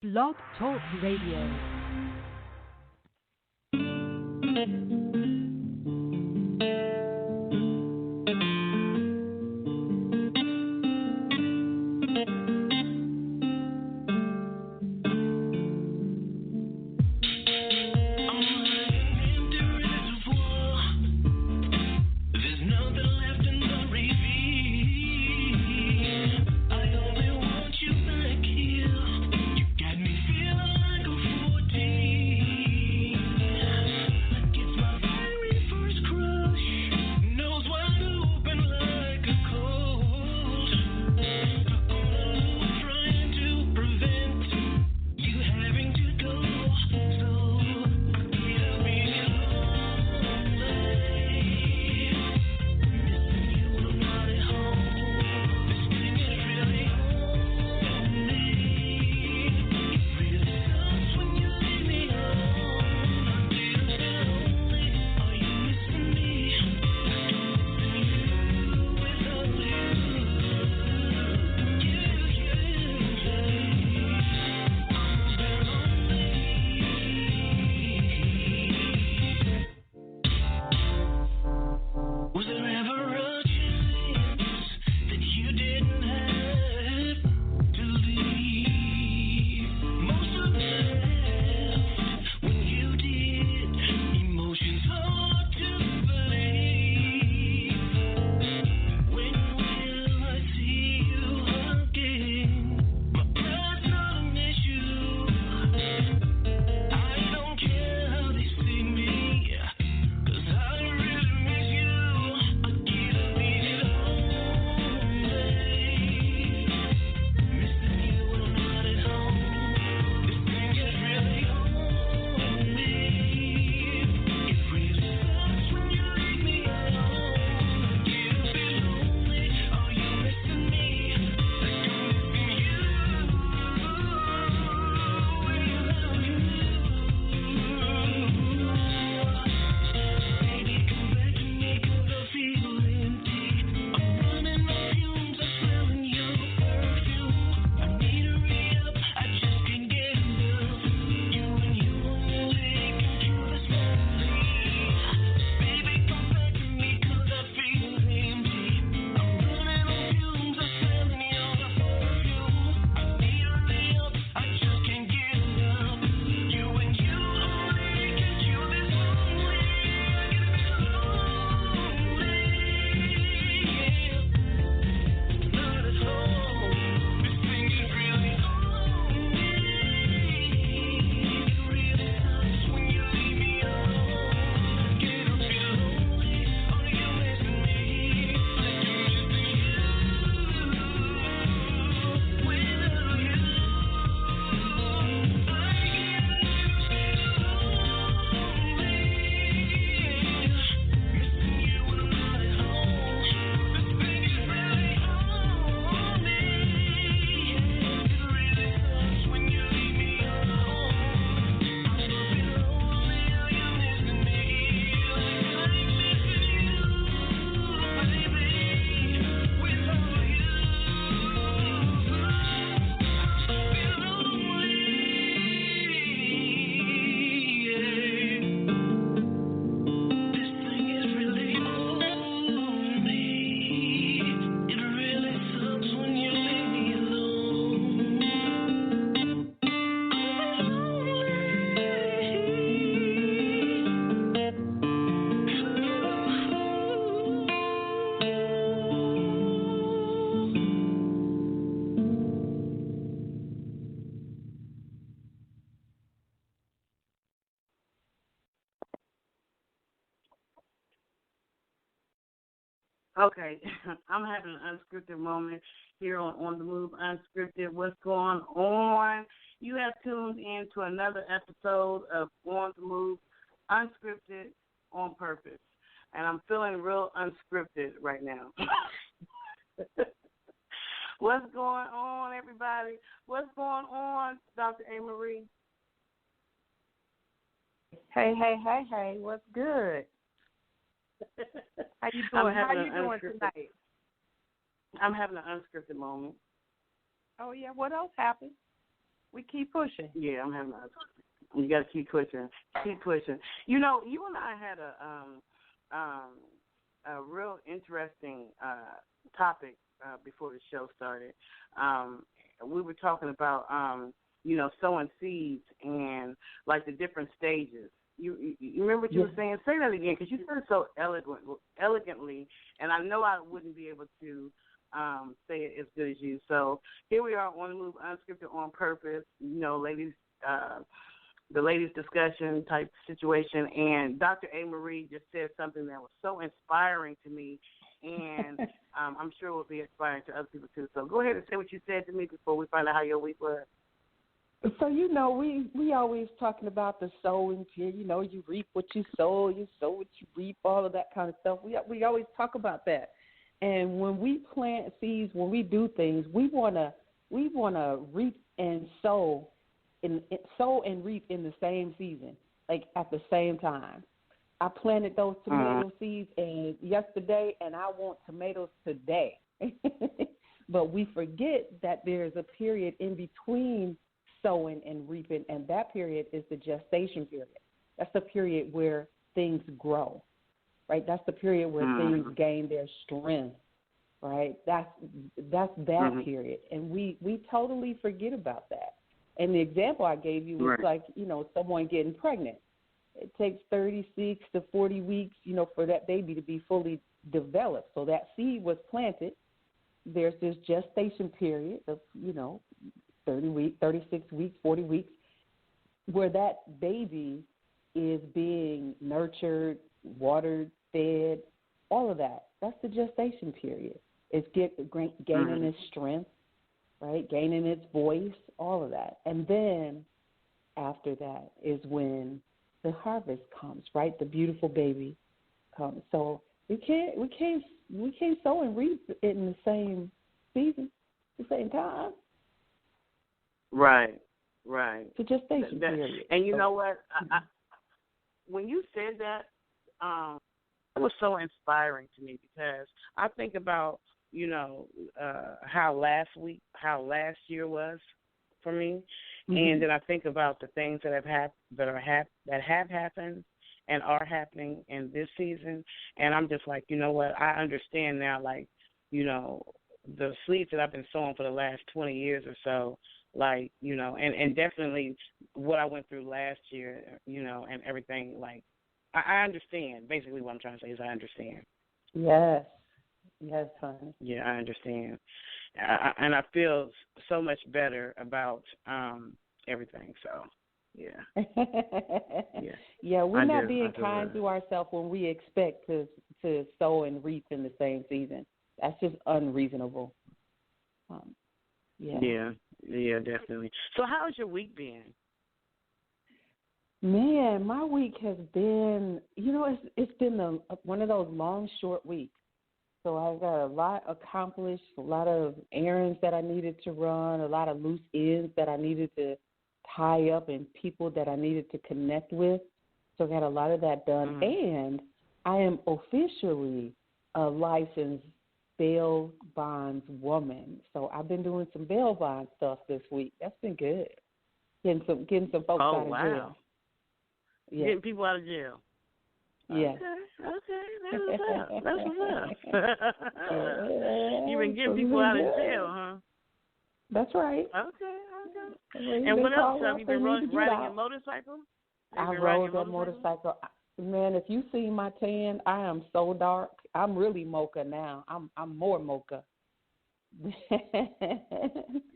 Blog Talk Radio. Okay, I'm having an unscripted moment here on the Move Unscripted. What's going on? You have tuned in to another episode of On the Move Unscripted on Purpose. And I'm feeling real unscripted right now. What's going on, everybody? What's going on, Dr. A. Marie? Hey, what's good? How you doing? How you doing tonight? I'm having an unscripted moment. Oh, yeah. What else happened? We keep pushing. Yeah, I'm having a. You got to keep pushing. Keep pushing. You know, you and I had a real interesting topic before the show started. We were talking about sowing seeds and like the different stages. You remember what you were saying? Say that again, because you said it so elegantly, and I know I wouldn't be able to say it as good as you. So here we are on the move, unscripted, on purpose. You know, ladies, the ladies' discussion type situation, and Dr. A. Marie just said something that was so inspiring to me, and I'm sure it will be inspiring to other people too. So go ahead and say what you said to me before we find out how your week was. So, we always talking about the sowing period. You reap what you sow what you reap, all of that kind of stuff. We always talk about that. And when we plant seeds, when we do things, we wanna reap and sow and reap in the same season, like at the same time. I planted those tomato seeds yesterday, and I want tomatoes today. But we forget that there's a period in between sowing and reaping, and that period is the gestation period. That's the period where things grow, right? That's the period where things gain their strength, right? That's that period, and we totally forget about that. And the example I gave you was like, someone getting pregnant. It takes 36 to 40 weeks, for that baby to be fully developed. So that seed was planted. There's this gestation period of, 30 weeks, 36 weeks, 40 weeks, where that baby is being nurtured, watered, fed, all of that. That's the gestation period. It's gaining its strength, right? Gaining its voice, all of that. And then after that is when the harvest comes, right? The beautiful baby comes. So we can't sow and reap in the same season, the same time. Right. It's a gestation period. And you know what? When you said that, it was so inspiring to me because I think about, how last year was for me, and then I think about the things that have happened and are happening in this season, and I'm just like, you know what? I understand now, like, the seeds that I've been sowing for the last 20 years or so. Like, and definitely what I went through last year, and everything, like, I understand. Basically what I'm trying to say is I understand. Yes, honey. Yeah, I understand. And I feel so much better about everything, so, yeah. Yeah, we're not being kind to ourselves when we expect to sow and reap in the same season. That's just unreasonable. Yeah, definitely. So how's your week been? Man, my week has been, it's been one of those long, short weeks. So I've got a lot accomplished, a lot of errands that I needed to run, a lot of loose ends that I needed to tie up, and people that I needed to connect with. So I got a lot of that done. And I am officially a licensed bail bonds woman. So I've been doing some bail bond stuff this week. That's been good. Getting some folks out of jail. Yeah. Getting people out of jail. Yeah. Okay. That's what's up. You've been getting people out of jail, huh? That's right. Okay. And what else? Have you been riding a motorcycle? I rode a motorcycle. Man, if you see my tan, I am so dark. I'm really mocha now. I'm more mocha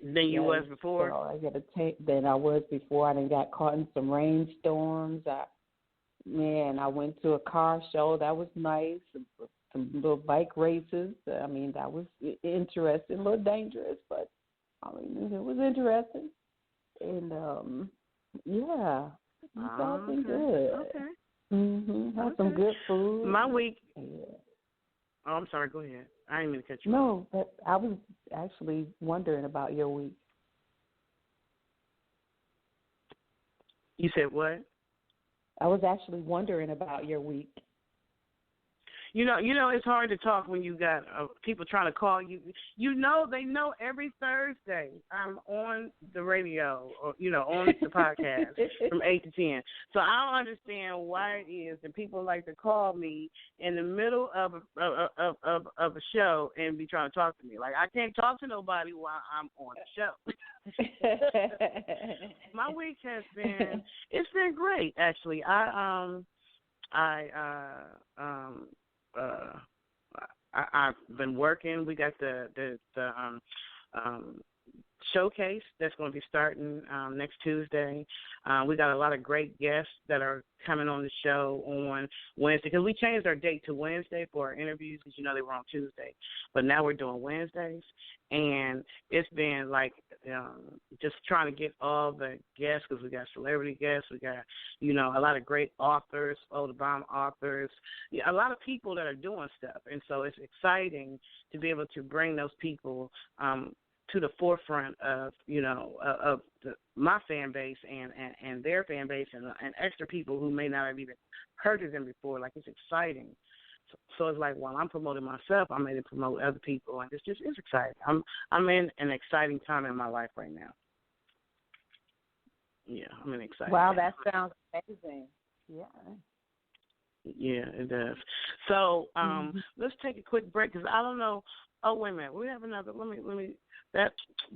than you was before. So I got than I was before. I done got caught in some rainstorms. I went to a car show. That was nice. Some little bike races. I mean, that was interesting. A little dangerous, but I mean, it was interesting. And it's all been good. Okay. Had some good food. My week. Yeah. Oh, I'm sorry. Go ahead. I didn't mean to cut you off. No, but I was actually wondering about your week. You said what? I was actually wondering about your week. it's hard to talk when you got people trying to call you. They know every Thursday I'm on the radio or on the podcast from 8 to 10. So I don't understand why it is that people like to call me in the middle of a show and be trying to talk to me. Like I can't talk to nobody while I'm on the show. My week it's been great actually. I've been working. We got the showcase that's going to be starting next Tuesday. We got a lot of great guests that are coming on the show on Wednesday because we changed our date to Wednesday for our interviews because they were on Tuesday, but now we're doing Wednesdays, and it's been like just trying to get all the guests because we got celebrity guests, we got a lot of great authors, Obama authors, a lot of people that are doing stuff, and so it's exciting to be able to bring those people to the forefront of my fan base and their fan base and extra people who may not have even heard of them before. Like it's exciting. So it's like while I'm promoting myself, I'm able to promote other people, and it's exciting. I'm in an exciting time in my life right now. Yeah, I'm in an exciting. Wow, time. That sounds amazing. Yeah. Yeah, it does. So let's take a quick break because I don't know. Oh wait a minute, we have another. Let me.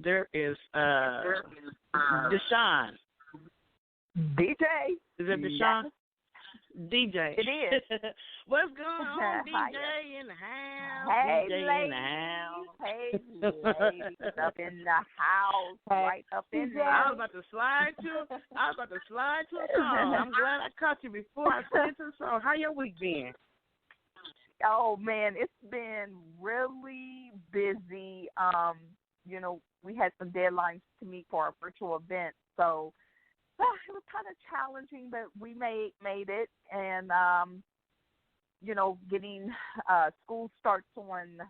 There is Deshaun. DJ. Is it Deshaun? Yes. DJ. It is. What's going on, DJ in the house? Hey, DJ ladies. in the house. Hey, ladies up in the house, right up in there. I was about to slide to a song. I'm glad I caught you before I slid to the song. How your week been? Oh man, it's been really busy. We had some deadlines to meet for our virtual event, so it was kind of challenging, but we made it. And getting school starts on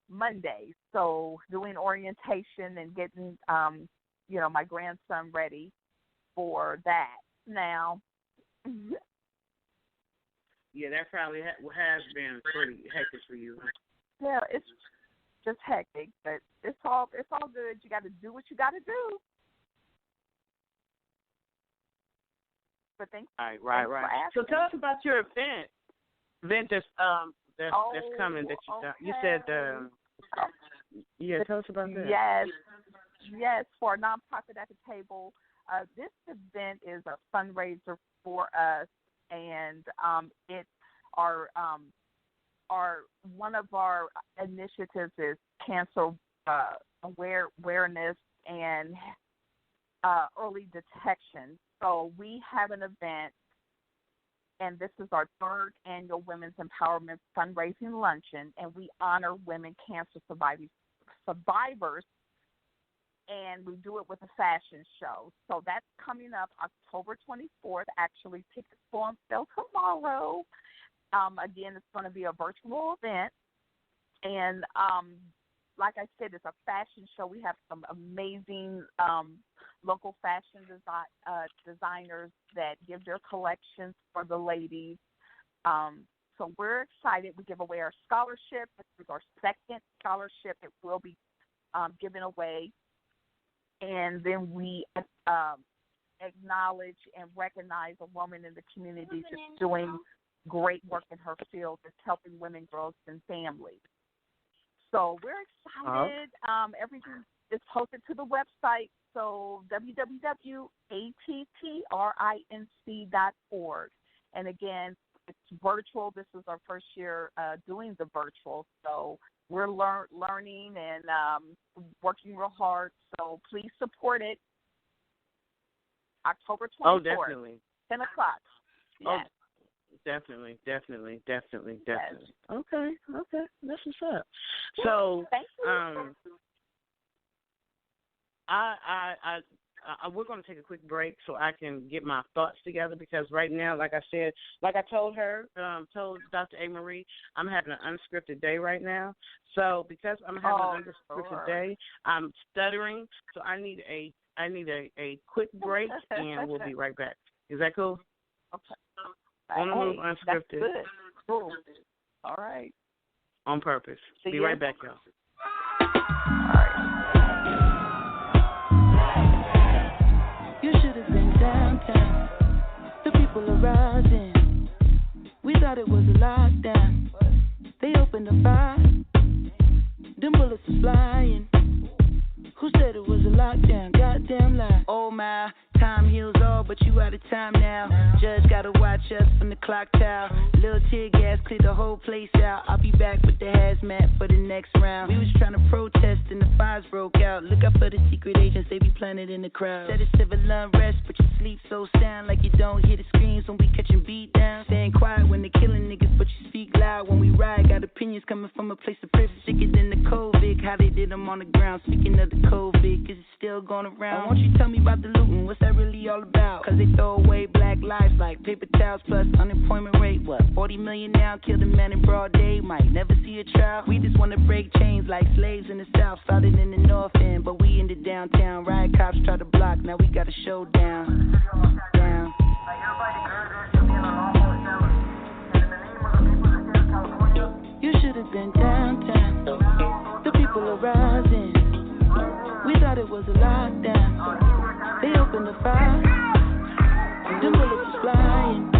Monday, so doing orientation and getting my grandson ready for that now. Yeah, that probably has been pretty hectic for you. Yeah, it's just hectic, but it's all good. You got to do what you got to do. But thanks. Right. So tell us about your event that's coming that you said. Yeah, tell us about that. Yes, for a nonprofit at the table. This event is a fundraiser for us, and it's our one of our initiatives is cancer awareness and early detection. So we have an event, and this is our third annual Women's Empowerment Fundraising Luncheon, and we honor women cancer survivors, and we do it with a fashion show. So that's coming up October 24th. Actually, tickets go on sale tomorrow. Again, it's going to be a virtual event, and like I said, it's a fashion show. We have some amazing local fashion designers that give their collections for the ladies. So we're excited. We give away our scholarship. This is our second scholarship. It will be given away. And then we acknowledge and recognize a woman in the community that's doing great work in her field, that's helping women, girls, and families. So we're excited. Everything is posted to the website, so www.attrinc.org. And again, it's virtual. This is our first year doing the virtual, so we're learning and working real hard. So please support it. October 24th. Oh, definitely. 10 o'clock. Yes. Oh, definitely. Yes. Okay, that's what's up. So, thank you. we're going to take a quick break so I can get my thoughts together because right now, like I said, like I told Dr. A. Marie, I'm having an unscripted day right now. So because I'm having an unscripted day, I'm stuttering. So I need a quick break, and we'll be right back. Is that cool? Okay. On the move, unscripted. That's good. Cool. All right. On purpose. Be you. right back, y'all. You should have been downtown. The people are rising. We thought it was a lockdown. They opened the fire. Them bullets are flying. Who said it was a lockdown? Goddamn lie. Oh my, time heals all, but you out of time now. Judge gotta watch us from the clock tower. Little tear gas clear the whole place out. I'll be back with the hazmat for the next round. We was trying to protest and the fires broke out. Look out for the secret agents, they be planted in the crowd. Said it's civil unrest, but you sleep so sound like you don't hear the screams when we catching beat down. Staying quiet when they killing niggas, but you speak loud when we ride. Got opinions coming from a place of privilege. Sicker than the COVID, how they did them on the ground. Speaking of the COVID, cause it's still going around. Won't you tell me about the looting? What's that really all about? Cause they throw away black lives like paper towels plus unemployment rate. What, 40 million now? Killed a man in broad day. Might never see a trial. We just wanna break chains like slaves in the south. Started in the north end, but we in the downtown. Riot cops try to block, now we got a showdown. Down. You should have been downtown. The people are rising. We thought it was a lockdown. They opened the fire. Them bullets was flying.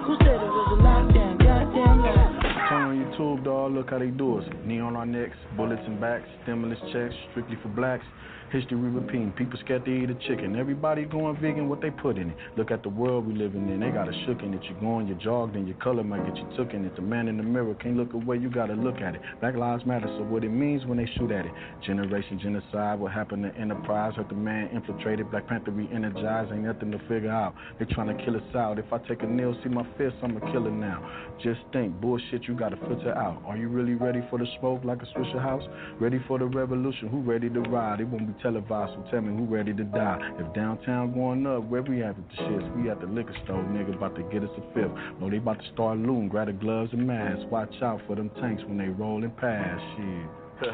Who said it was a lockdown? Goddamn lie. Turn on YouTube, dog. Look how they do us. Knee on our necks, bullets and backs, stimulus checks, strictly for blacks. History repeating, people scared to eat a chicken. Everybody going vegan, what they put in it. Look at the world we living in, they got a shook in it. You going, you jogged, and your color might get you took in it. The man in the mirror can't look away, you gotta look at it. Black lives matter, so what it means when they shoot at it. Generation genocide, what happened to Enterprise? Heard the man infiltrated, Black Panther re-energized, ain't nothing to figure out. They trying to kill us out. If I take a nail, see my fist, I'm a killer now. Just think, bullshit you gotta filter out. Are you really ready for the smoke like a Swisher House? Ready for the revolution, who ready to ride? It won't be televised, so tell me who ready to die. If downtown going up, where we at with the shits? We at the liquor store, nigga, about to get us a fifth. No, they about to start looting, grab the gloves and masks. Watch out for them tanks when they rolling past, shit.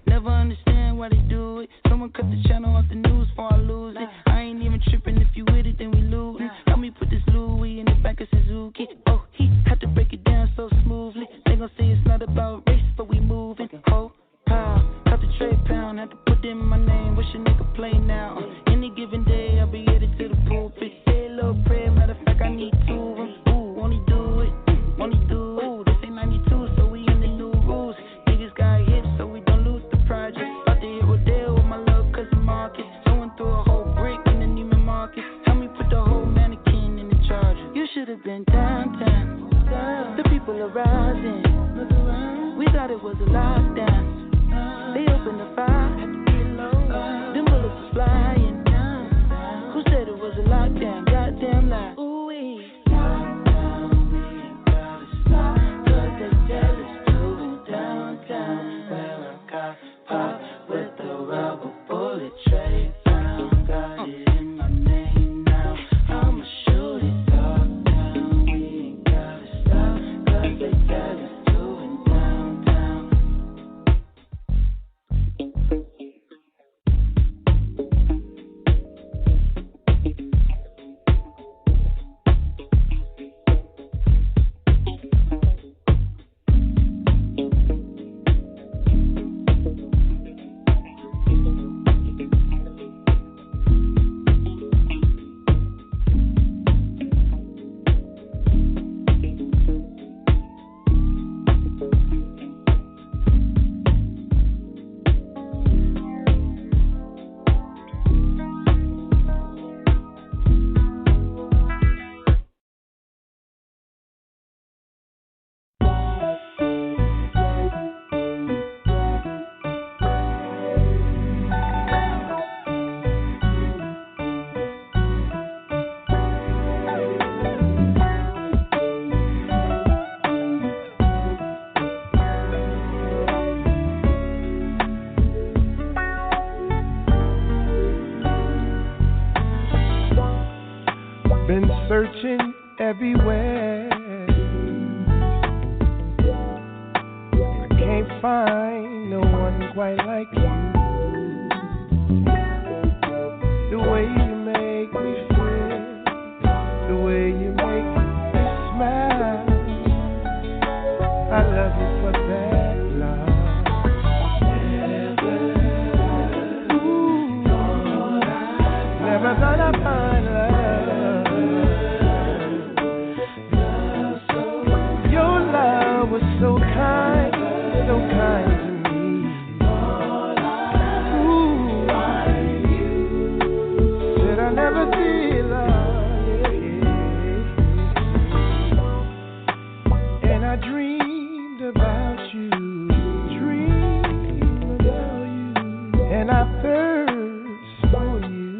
Never understand why they do it. Someone cut the channel off the news before I lose it. I ain't even tripping, if you with it, then we lootin'. Help me put this Louis in the back of Suzuki. Oh, he had to break it down so smoothly. They gon' say it's not about race, but we moving. Oh, pow, got the trade pound, had to put in my name. Wish a nigga play now. Any given day, I'll be headed to the pulpit. Say a little prayer, matter of fact, I need two of them. Ooh, won't he do it? Won't he do it? Ooh, this ain't 92, so we in the new rules. Niggas got hit, so we don't lose the project. About to hit Rodale with my little cousin Marcus. Going through a whole brick in the Neiman Marcus. Help me put the whole mannequin in the charger. You should have been downtown. The people are rising. We thought it was a lockdown. They opened the fire. Them bullets was flying. Who said it was a lockdown? Goddamn lie. Ooh-wee. Lockdown, we ain't gotta stop. 'Cause they tell us to in downtown. Where I got popped with the rubber bullet tray. Found, got it in my name now. I'ma shoot it up down. We ain't gotta stop. 'Cause they tell us to in downtown. Been searching everywhere. I can't find no one quite like you. The way you make me feel, the way you make me smile. never did, Lord, yeah. And I dreamed about you, and I thirst for you,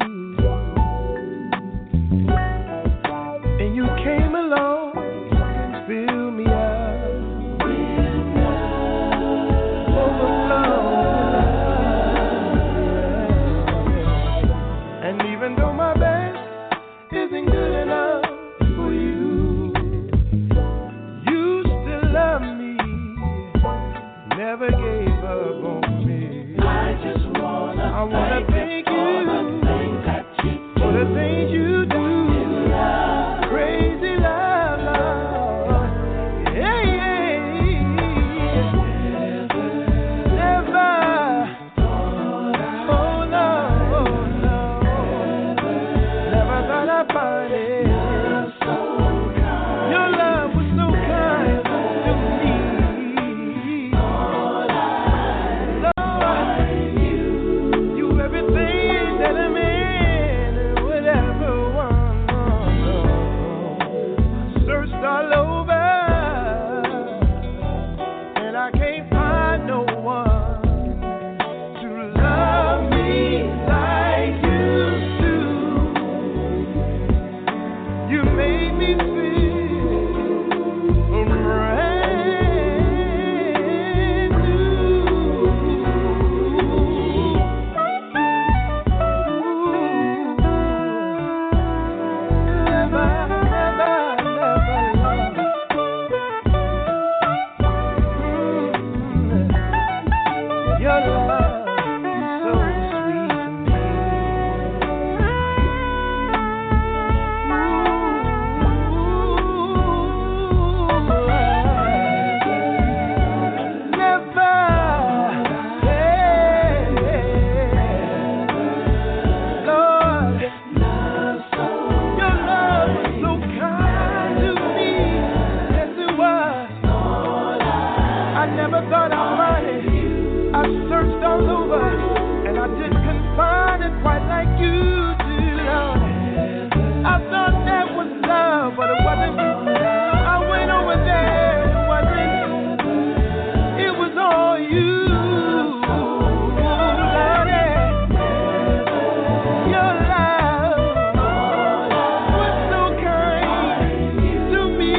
and you came along and filled me up with love, overflow. And even though my best isn't good enough for you, you still love me, never gave up on me. I wanna thank you for the things you do. Crazy love, Lord. Yeah, yeah. Never. Oh no, no. Never thought I'd find it. Your love was so kind to me. Everything that a man would ever want. I searched all over, and I can't find no one to love me like you do. You made me feel brand new. Your love is so sweet to me. Never, Lord, your love was so kind to me. Yes, it was. I never thought I'd find it. I searched all over, and I just couldn't find it quite like you do, Lord. I thought that was love, but it wasn't. I went over there, it wasn't. It was all you, Lord. Your love was so kind to me.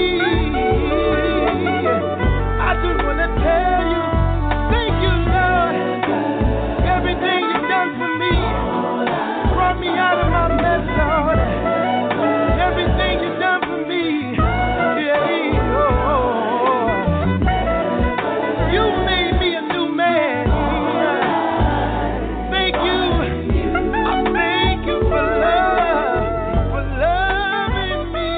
I just want to tell you, thank you, Lord. Everything you've done for me brought me out of my mess, Lord. Everything you've done for me, yeah, oh. You made me a new man. Thank you. I thank you for loving me.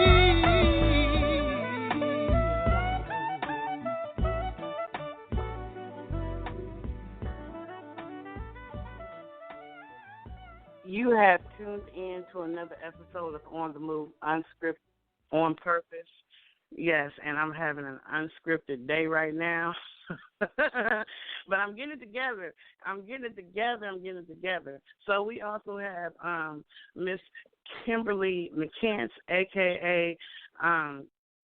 You have tuned in to another episode of On the Move, Unscripted, on purpose. Yes, and I'm having an unscripted day right now. But I'm getting it together. So we also have Miss Kimberly McCants, a.k.a.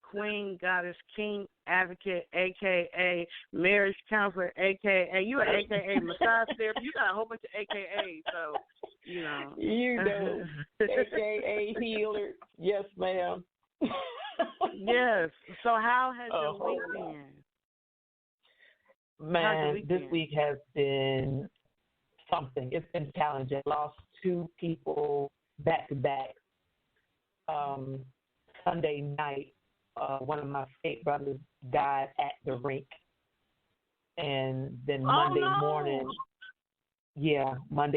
Queen Goddess King Advocate, a.k.a. Marriage Counselor, a.k.a. You are a.k.a. Massage Therapist. You got a whole bunch of a.k.a. So, you know. a.k.a. Healer. Yes, ma'am. Yes. So how has your week been? Man, this week has been something. It's been challenging. I lost 2 people back to back. Sunday night, one of my fake brothers died at the rink. And then Monday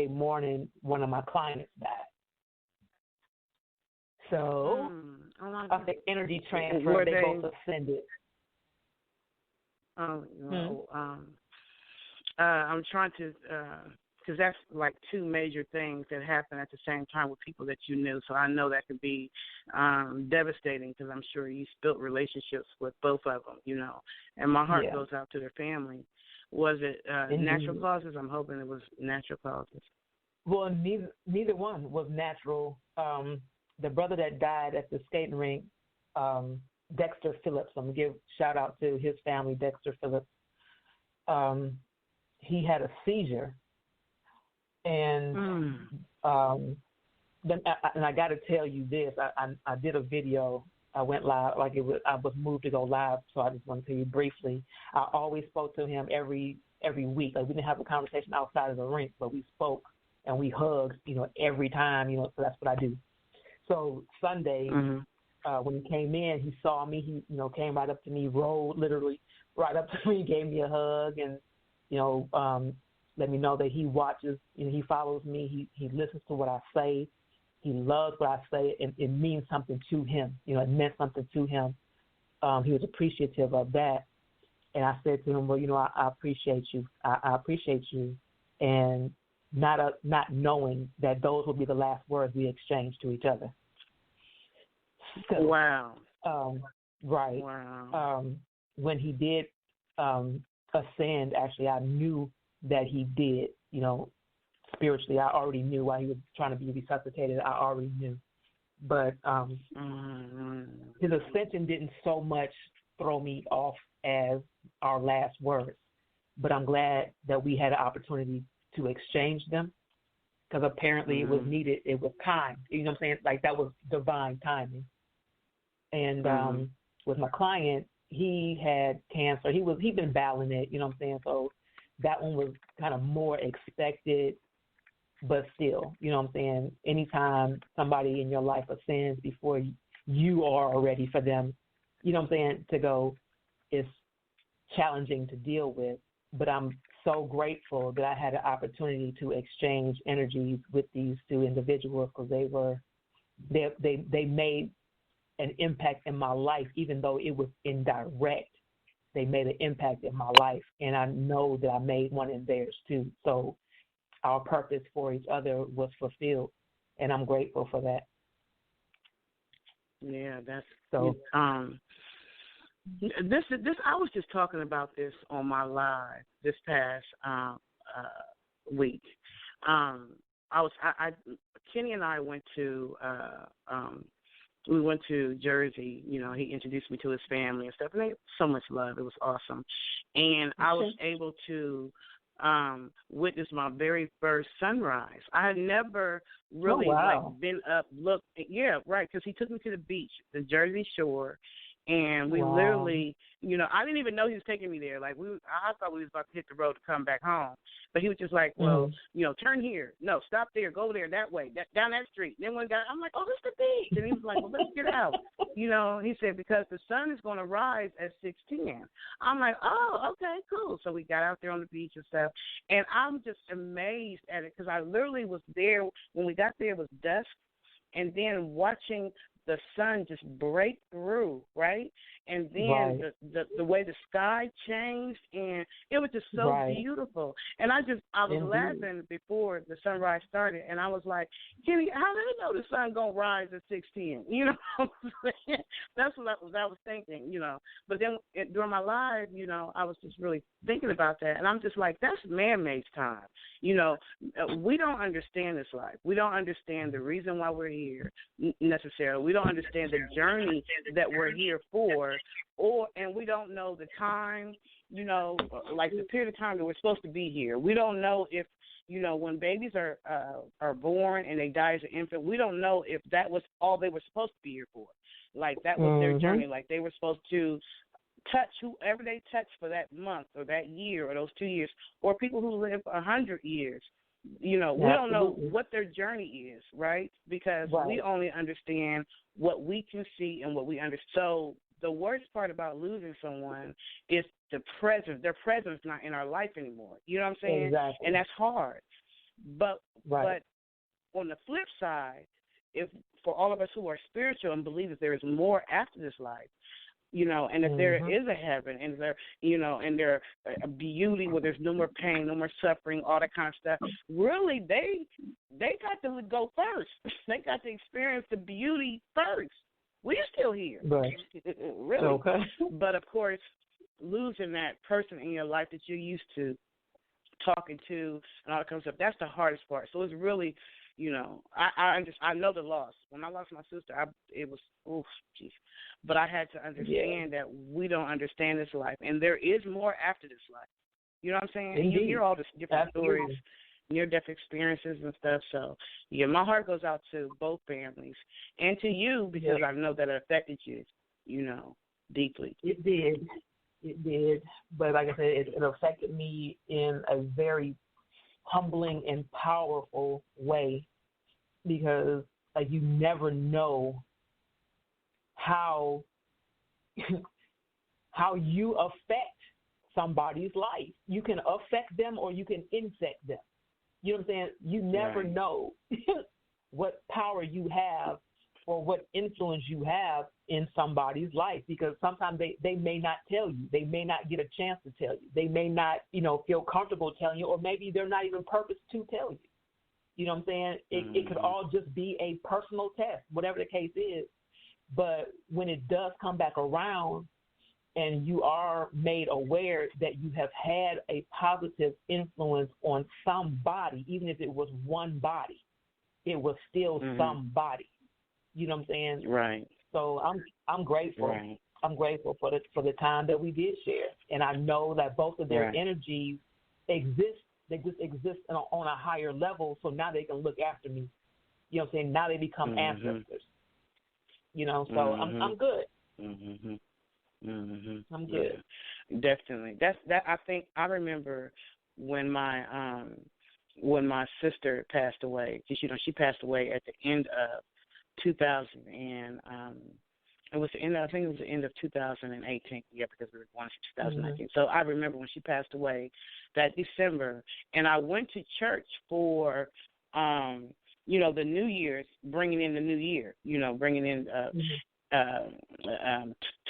morning, one of my clients died. So, the energy transfer, they both ascended. I'm trying to, because that's like 2 major things that happen at the same time with people that you knew. So I know that could be devastating, because I'm sure you built relationships with both of them, you know. And my heart goes out to their family. Was it natural causes? I'm hoping it was natural causes. Well, neither one was natural. The brother that died at the skating rink, Dexter Phillips. I'm gonna give shout out to his family, Dexter Phillips. He had a seizure, and then I got to tell you this. I did a video. I went live, I was moved to go live, so I just want to tell you briefly. I always spoke to him every week. Like, we didn't have a conversation outside of the rink, but we spoke and we hugged, every time, so that's what I do. So Sunday, when he came in, he saw me. He, came right up to me, rolled literally right up to me, gave me a hug, and let me know that he watches. He follows me. He listens to what I say. He loves what I say, and it means something to him. It meant something to him. He was appreciative of that, and I said to him, "Well, I appreciate you. I appreciate you," and not knowing that those would be the last words we exchanged to each other. So, wow. Right. Wow. When he did ascend, actually, I knew that he did. Spiritually, I already knew while he was trying to be resuscitated. I already knew, but his ascension didn't so much throw me off as our last words. But I'm glad that we had an opportunity to exchange them, because apparently it was needed. It was time. You know what I'm saying? Like, that was divine timing. And with my client, he had cancer. He'd been battling it. You know what I'm saying? So that one was kind of more expected. But still, you know what I'm saying, anytime somebody in your life ascends before you are ready for them, you know what I'm saying, to go, it's challenging to deal with. But I'm so grateful that I had an opportunity to exchange energies with these two individuals, because they made an impact in my life, even though it was indirect. They made an impact in my life, and I know that I made one in theirs too. So our purpose for each other was fulfilled, and I'm grateful for that. Yeah, that's so. This I was just talking about this on my live this past week. Kenny and I went to we went to Jersey. He introduced me to his family and stuff, and they so much love. It was awesome, and I was able to witness my very first sunrise. I had never really been up, looked. Yeah, right, because he took me to the beach, the Jersey Shore, and we literally, I didn't even know he was taking me there. Like, I thought we was about to hit the road to come back home, but he was just like, well, turn here, no, stop there, go there, that way, down that street. Then I'm like, oh, this is the beach, and he was like, well, let's get out. He said, because the sun is going to rise at 6:10. I'm like, oh, okay, cool. So we got out there on the beach and stuff, and I'm just amazed at it, because I literally was there when we got there. It was dusk, and then watching the sun just break through, right? And then the way the sky changed, and it was just so beautiful. And I was laughing before the sunrise started, and I was like, Kenny, how do they know the sun gonna rise at 6:10? What I'm saying? That's what I was thinking, But then during my live, I was just really thinking about that, and I'm just like, that's man-made time. We don't understand this life. We don't understand the reason why we're here necessarily. We don't understand the journey that we're here for, and we don't know the time, like the period of time that we're supposed to be here. We don't know if, when babies are born and they die as an infant, we don't know if that was all they were supposed to be here for. Like, that was their journey. Like, they were supposed to touch whoever they touch for that month or that year or those 2 years, or people who live 100 years. We don't know what their journey is, right? Because we only understand what we can see and what we understand. So the worst part about losing someone is their presence not in our life anymore. You know what I'm saying? Exactly. And that's hard. But on the flip side, if for all of us who are spiritual and believe that there is more after this life, and if there is a heaven, and there, and there a beauty where there's no more pain, no more suffering, all that kind of stuff, really, they got to go first. They got to experience the beauty first. We're still here. Right. Really. Okay. But, of course, losing that person in your life that you're used to, talking to and all that kind of stuff. That's the hardest part. So it's really, I know the loss. When I lost my sister, it was, geez. But I had to understand that we don't understand this life, and there is more after this life. You know what I'm saying? Indeed. And you hear all these different stories, near-death experiences and stuff. So, yeah, my heart goes out to both families and to you because I know that it affected you, deeply. It did. But like I said, it affected me in a very humbling and powerful way because, like, you never know how you affect somebody's life. You can affect them or you can infect them. You know what I'm saying? You never know what power you have or what influence you have in somebody's life because sometimes they may not tell you. They may not get a chance to tell you. They may not, feel comfortable telling you, or maybe they're not even purposed to tell you. You know what I'm saying? It could all just be a personal test, whatever the case is. But when it does come back around, and you are made aware that you have had a positive influence on somebody, even if it was one body, it was still somebody. You know what I'm saying? Right. So I'm grateful. Right. I'm grateful for the time that we did share, and I know that both of their energies exist. They just exist on a higher level. So now they can look after me. You know what I'm saying? Now they become ancestors. So I'm good. I'm good. Yeah, definitely. That. I think I remember when my sister passed away. Because she passed away at the end of 2000, and it was the end. I think it was the end of 2018. Yeah, because we were going to 2019. So I remember when she passed away that December, and I went to church for the New Year's, bringing in the new year. Bringing in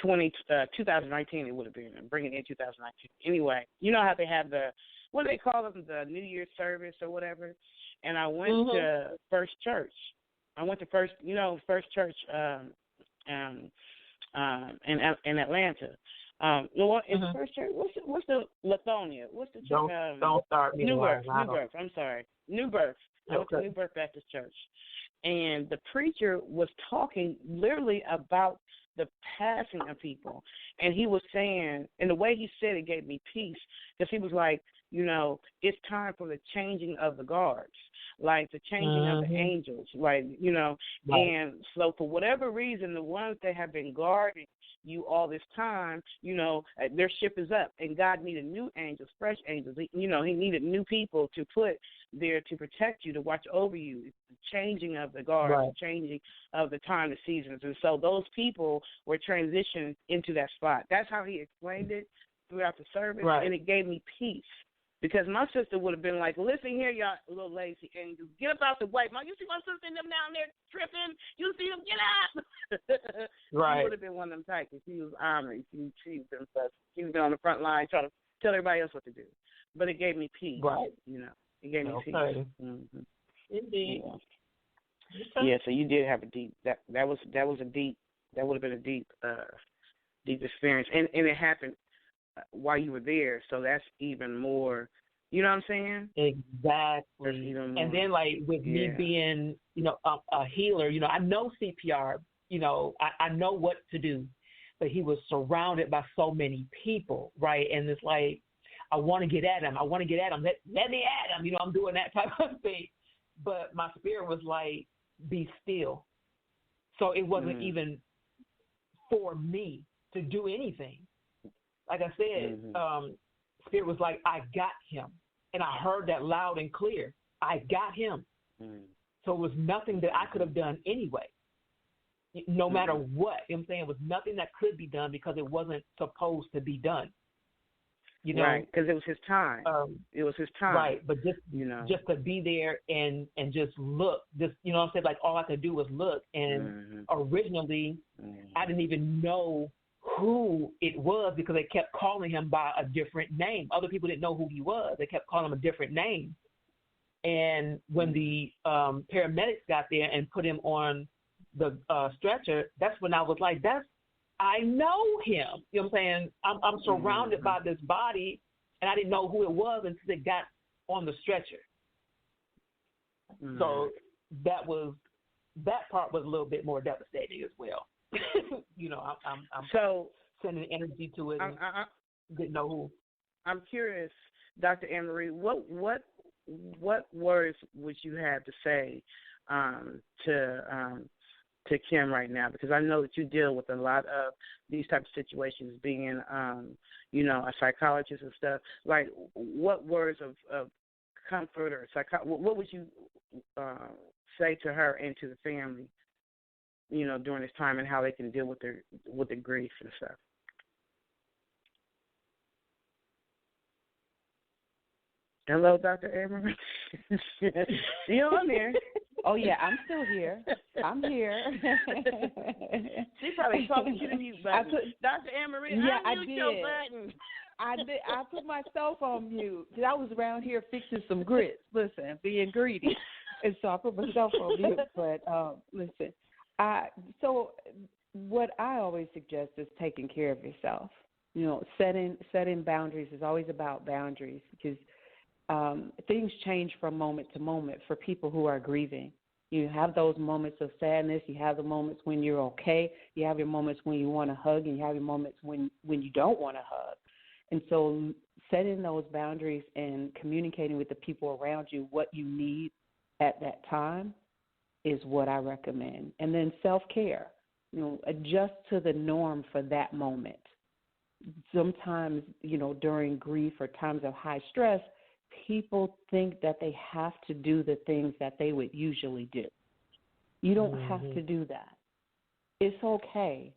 2019 it would have been, bringing in 2019. Anyway, you know how they have what do they call them, the New Year's service or whatever? And I went to First Church. I went to First Church in Atlanta. In the First Church, what's the Lithonia? What's the church? Don't start me. New Birth. I'm sorry, New Birth. I went to New Birth Baptist Church. And the preacher was talking literally about the passing of people. And he was saying, and the way he said it gave me peace, because he was like, it's time for the changing of the guards, like the changing of the angels, and so for whatever reason, the ones that have been guarding you all this time, their ship is up, and God needed new angels, fresh angels. He needed new people to put there to protect you, to watch over you. It's the changing of the guards, the changing of the time, the seasons. And so those people were transitioned into that spot. That's how he explained it throughout the service, and it gave me peace. Because my sister would have been like, listen here, y'all little lazy angels, get up out the way. You see my sister and them down there tripping? You see them, get out. She would have been one of them types. She was honoring. She's been on the front line trying to tell everybody else what to do. But it gave me peace. Right. It gave me peace. Indeed. Yeah, so you did have a deep, that would have been a deep experience. And it happened while you were there, so that's even more, you know what I'm saying? Exactly. And then, like, with me being, a healer, I know CPR, I know what to do, but he was surrounded by so many people, right? And it's like, I want to get at him. Let me at him. I'm doing that type of thing. But my spirit was like, be still. So it wasn't even for me to do anything. Like I said, Spirit was like, I got him. And I heard that loud and clear. I got him. So it was nothing that I could have done anyway, no matter what. You know what I'm saying? It was nothing that could be done because it wasn't supposed to be done. Right, because it was his time. It was his time. Right, but just to be there and just look, just what I'm saying, like all I could do was look. And originally, I didn't even know who it was because they kept calling him by a different name. Other people didn't know who he was. They kept calling him a different name. And when the paramedics got there and put him on the stretcher, that's when I was like, I know him. You know what I'm saying? I'm surrounded by this body, and I didn't know who it was until it got on the stretcher. Mm-hmm. So that part was a little bit more devastating as well. I'm so sending energy to it and didn't know who. I'm curious, Dr. Anne-Marie, what words would you have to say to Kim right now? Because I know that you deal with a lot of these types of situations, being a psychologist and stuff. Like, what words of comfort or what would you say to her and to the family, during this time, and how they can deal with the grief and stuff? Hello, Dr. Abrams. You on there? Oh, yeah, I'm still here. I'm here. She probably talking to the mute button. Dr. Anne-Marie, yeah, I did. Your button. I did. I put myself on mute because I was around here fixing some grits. Listen, being greedy. And so I put myself on mute. But listen, so what I always suggest is taking care of yourself. Setting boundaries is always about boundaries, because things change from moment to moment for people who are grieving. You have those moments of sadness. You have the moments when you're okay. You have your moments when you want to hug, and you have your moments when you don't want to hug. And so setting those boundaries and communicating with the people around you what you need at that time is what I recommend. And then self-care, adjust to the norm for that moment. Sometimes, during grief or times of high stress, people think that they have to do the things that they would usually do. You don't have to do that. It's okay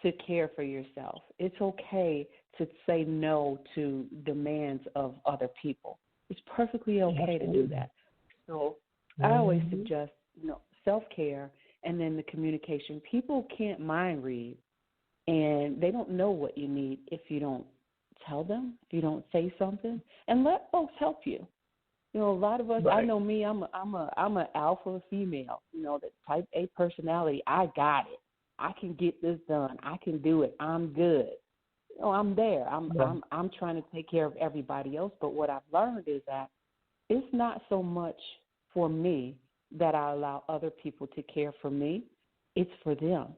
to care for yourself. It's okay to say no to demands of other people. It's perfectly okay to do that. So I always suggest, self-care and then the communication. People can't mind read, and they don't know what you need if you don't tell them, if you don't say something, and let folks help you. A lot of us, right. I know me, I'm an alpha female, the type A personality. I got it. I can get this done. I can do it. I'm good. I'm there. I'm trying to take care of everybody else. But what I've learned is that it's not so much for me that I allow other people to care for me. It's for them,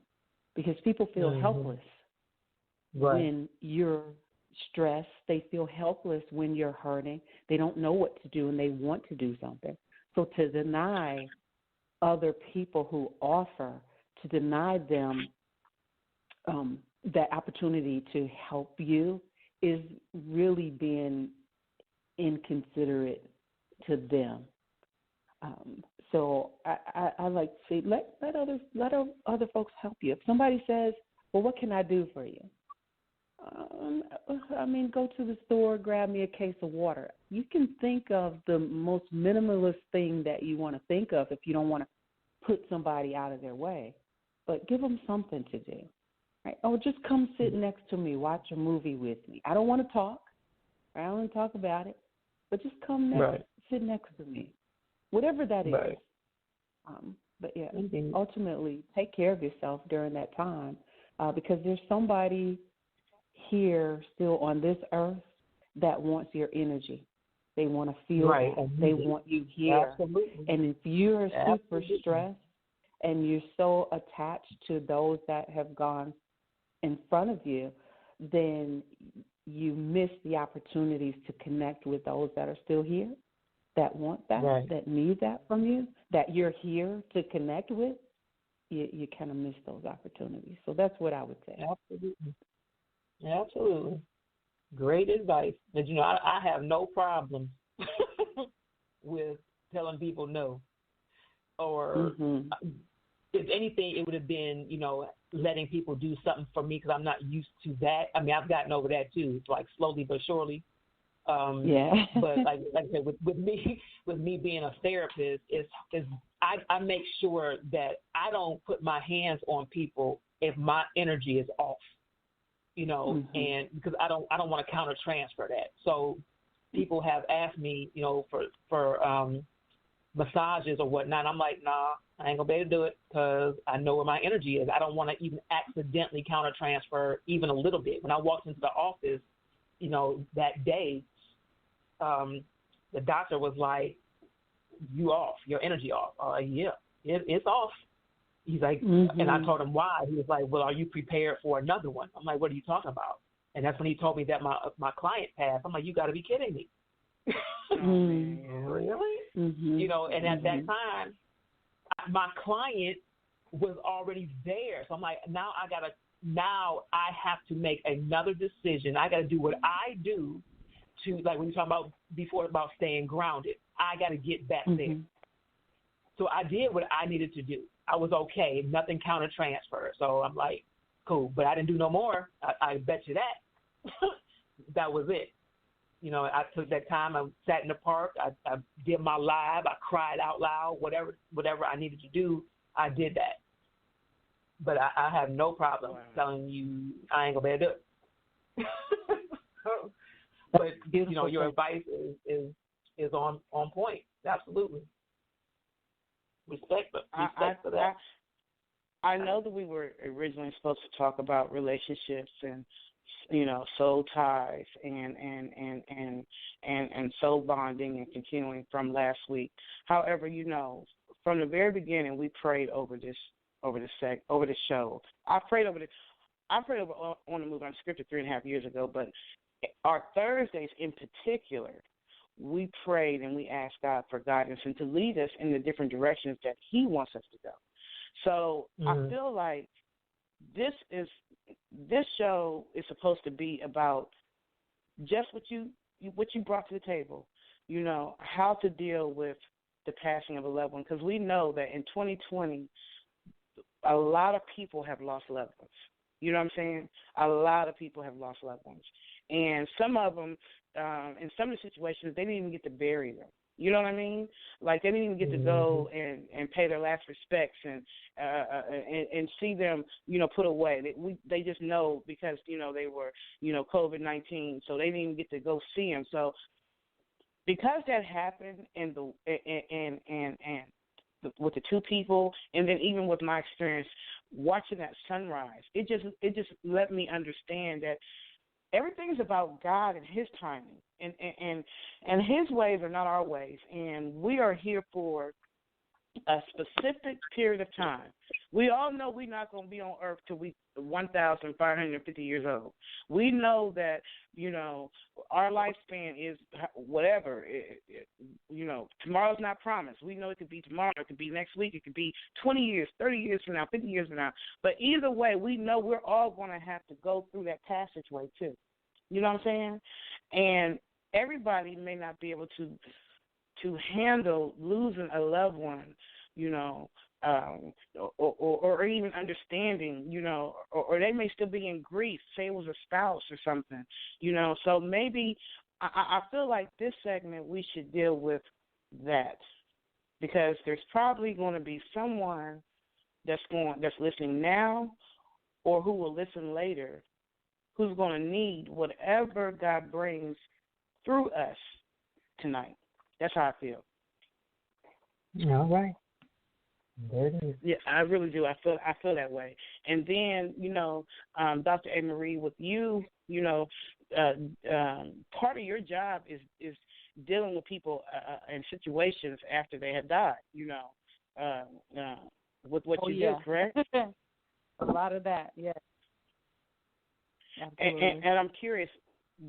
because people feel helpless when you're stressed. They feel helpless when you're hurting. They don't know what to do, and they want to do something. So to deny other people who offer, to deny them that opportunity to help you, is really being inconsiderate to them. So I like to say, let other folks help you. If somebody says, "Well, what can I do for you?" Go to the store, grab me a case of water. You can think of the most minimalist thing that you want to think of if you don't want to put somebody out of their way. But give them something to do. Right? Oh, just come sit next to me, watch a movie with me. I don't want to talk. I don't want to talk about it. But just come sit next to me. Whatever that is. But yeah, ultimately, take care of yourself during that time, because there's somebody here still on this earth that wants your energy. They want to feel they want you here. Absolutely. And if you're super stressed and you're so attached to those that have gone in front of you, then you miss the opportunities to connect with those that are still here, that want that, that need that from you, that you're here to connect with. You kind of miss those opportunities. So that's what I would say. Absolutely. Great advice. But, I have no problem with telling people no. Or if anything, it would have been, letting people do something for me, because I'm not used to that. I've gotten over that too. It's like slowly but surely. But like I said, with me being a therapist, I make sure that I don't put my hands on people if my energy is off. And because I don't want to counter transfer that. So people have asked me, for massages or whatnot. I'm like, nah, I ain't gonna be able to do it, because I know where my energy is. I don't want to even accidentally counter transfer even a little bit. When I walked into the office, that day, the doctor was like, you off, your energy off. Yeah, it's off. He's like, and I told him why. He was like, well, are you prepared for another one? I'm like, what are you talking about? And that's when he told me that my client passed. I'm like, you got to be kidding me. Really? You know, and at that time, my client was already there. So I'm like, now I have to make another decision. I got to do what I do to, like when you talk about before about staying grounded, I got to get back there. So I did what I needed to do. I was okay. Nothing counter transfer. So I'm like, cool. But I didn't do no more. I bet you that. That was it. You know, I took that time. I sat in the park. I did my live. I cried out loud. Whatever I needed to do, I did that. But I have no problem telling you I ain't gonna be able to do it. But you know, your advice is on point. Absolutely. Respect for that. I know that we were originally supposed to talk about relationships and, you know, soul ties and soul bonding and continuing from last week. However, you know, from the very beginning, we prayed over this show. I prayed over on the move Unscripted 3.5 years ago, but our Thursdays in particular, we prayed and we asked God for guidance and to lead us in the different directions that He wants us to go. So I feel like this show is supposed to be about just what you brought to the table. You know, how to deal with the passing of a loved one, because we know that in 2020, a lot of people have lost loved ones. You know what I'm saying? A lot of people have lost loved ones. And some of them, in some of the situations, they didn't even get to bury them. You know what I mean? Like they didn't even get to go and pay their last respects and see them, you know, put away. They just know because, you know, they were, you know, COVID-19, so they didn't even get to go see them. So because that happened with the two people, and then even with my experience watching that sunrise, it just let me understand that everything's about God and His timing, and His ways are not our ways, and we are here for a specific period of time. We all know we're not going to be on earth till we 1,550 years old. We know that, you know, our lifespan is whatever. You know, tomorrow's not promised. We know it could be tomorrow. It could be next week. It could be 20 years, 30 years from now, 50 years from now. But either way, we know we're all going to have to go through that passageway too. You know what I'm saying? And everybody may not be able to handle losing a loved one, you know, or even understanding, you know, or they may still be in grief, say it was a spouse or something, you know. So maybe I feel like this segment we should deal with that, because there's probably going to be someone that's listening now or who will listen later who's going to need whatever God brings through us tonight. That's how I feel. All right. There it is. Yeah, I really do. I feel that way. And then, you know, Dr. A. Marie, with you, you know, part of your job is dealing with people in situations after they have died, you know, with what you do, correct? A lot of that, yes. Absolutely. And I'm curious,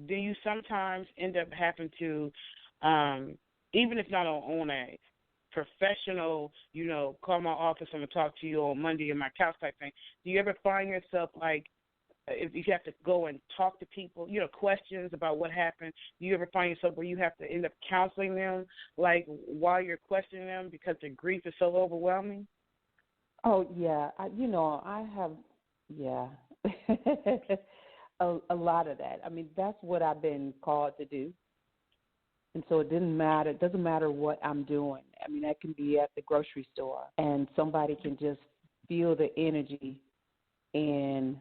do you sometimes end up having to, even if not on a professional, you know, call my office and talk to you on Monday in my couch type thing, do you ever find yourself like, if you have to go and talk to people, you know, questions about what happened, do you ever find yourself where you have to end up counseling them, like, while you're questioning them because the grief is so overwhelming? Oh, yeah. I have, yeah, a lot of that. I mean, that's what I've been called to do. And so it doesn't matter what I'm doing. I mean, I can be at the grocery store and somebody can just feel the energy and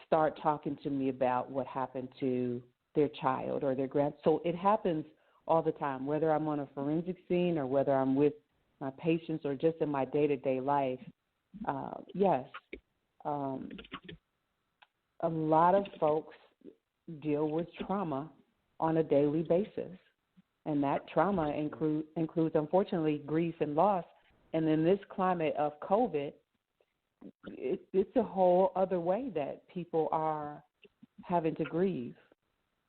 start talking to me about what happened to their child or their so it happens all the time, whether I'm on a forensic scene or whether I'm with my patients or just in my day-to-day life. Yes, a lot of folks deal with trauma on a daily basis. And that trauma includes, unfortunately, grief and loss. And in this climate of COVID, it's a whole other way that people are having to grieve,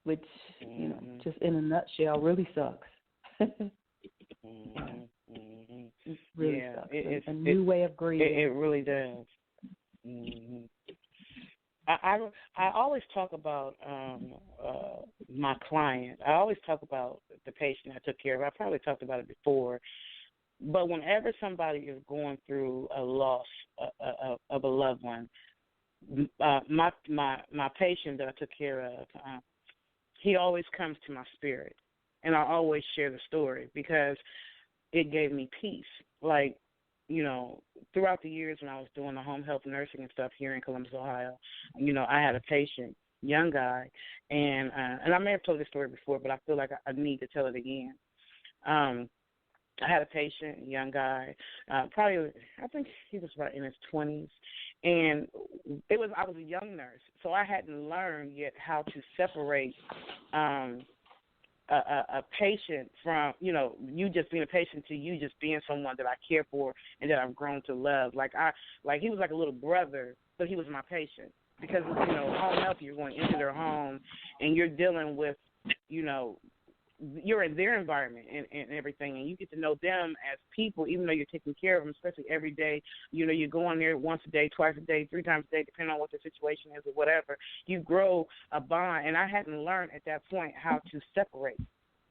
which, just in a nutshell, really sucks. Really sucks. It's a new way of grieving. It really does. I always talk about my client. I always talk about the patient I took care of. I probably talked about it before. But whenever somebody is going through a loss of a loved one, my patient that I took care of, he always comes to my spirit, and I always share the story because it gave me peace. Like, throughout the years when I was doing the home health nursing and stuff here in Columbus, Ohio, I had a patient, young guy, and I may have told this story before, but I feel like I need to tell it again. I had a patient, young guy, probably, I think he was right in his 20s, and I was a young nurse, so I hadn't learned yet how to separate a patient from, you just being a patient to you just being someone that I care for and that I've grown to love. Like he was like a little brother, but he was my patient because, home health, you're going into their home and you're dealing with, you're in their environment and everything, and you get to know them as people, even though you're taking care of them, especially every day. You go in there once a day, twice a day, 3 times a day, depending on what the situation is or whatever. You grow a bond, and I hadn't learned at that point how to separate.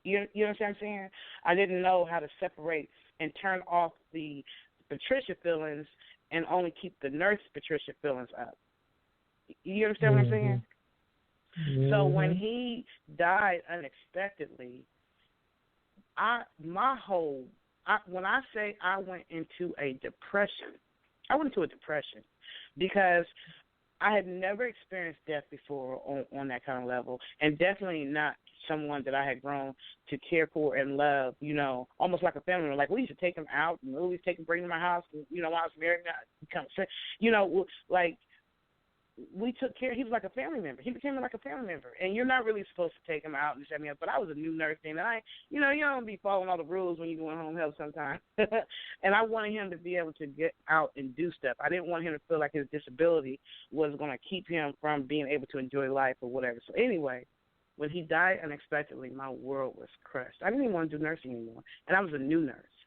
You know what I'm saying? I didn't know how to separate and turn off the Patricia feelings and only keep the nurse Patricia feelings up. You understand what I'm saying? So when he died unexpectedly, when I say I went into a depression, because I had never experienced death before on that kind of level, and definitely not someone that I had grown to care for and love, almost like a family member. Like, we used to take him out, movies, bring him to my house, and, while I was married, like, we took care. He was like a family member. He became like a family member, and you're not really supposed to take him out and set me up. But I was a new nurse then, and you don't be following all the rules when you're doing home health sometimes. And I wanted him to be able to get out and do stuff. I didn't want him to feel like his disability was going to keep him from being able to enjoy life or whatever. So anyway, when he died unexpectedly, my world was crushed. I didn't even want to do nursing anymore, and I was a new nurse.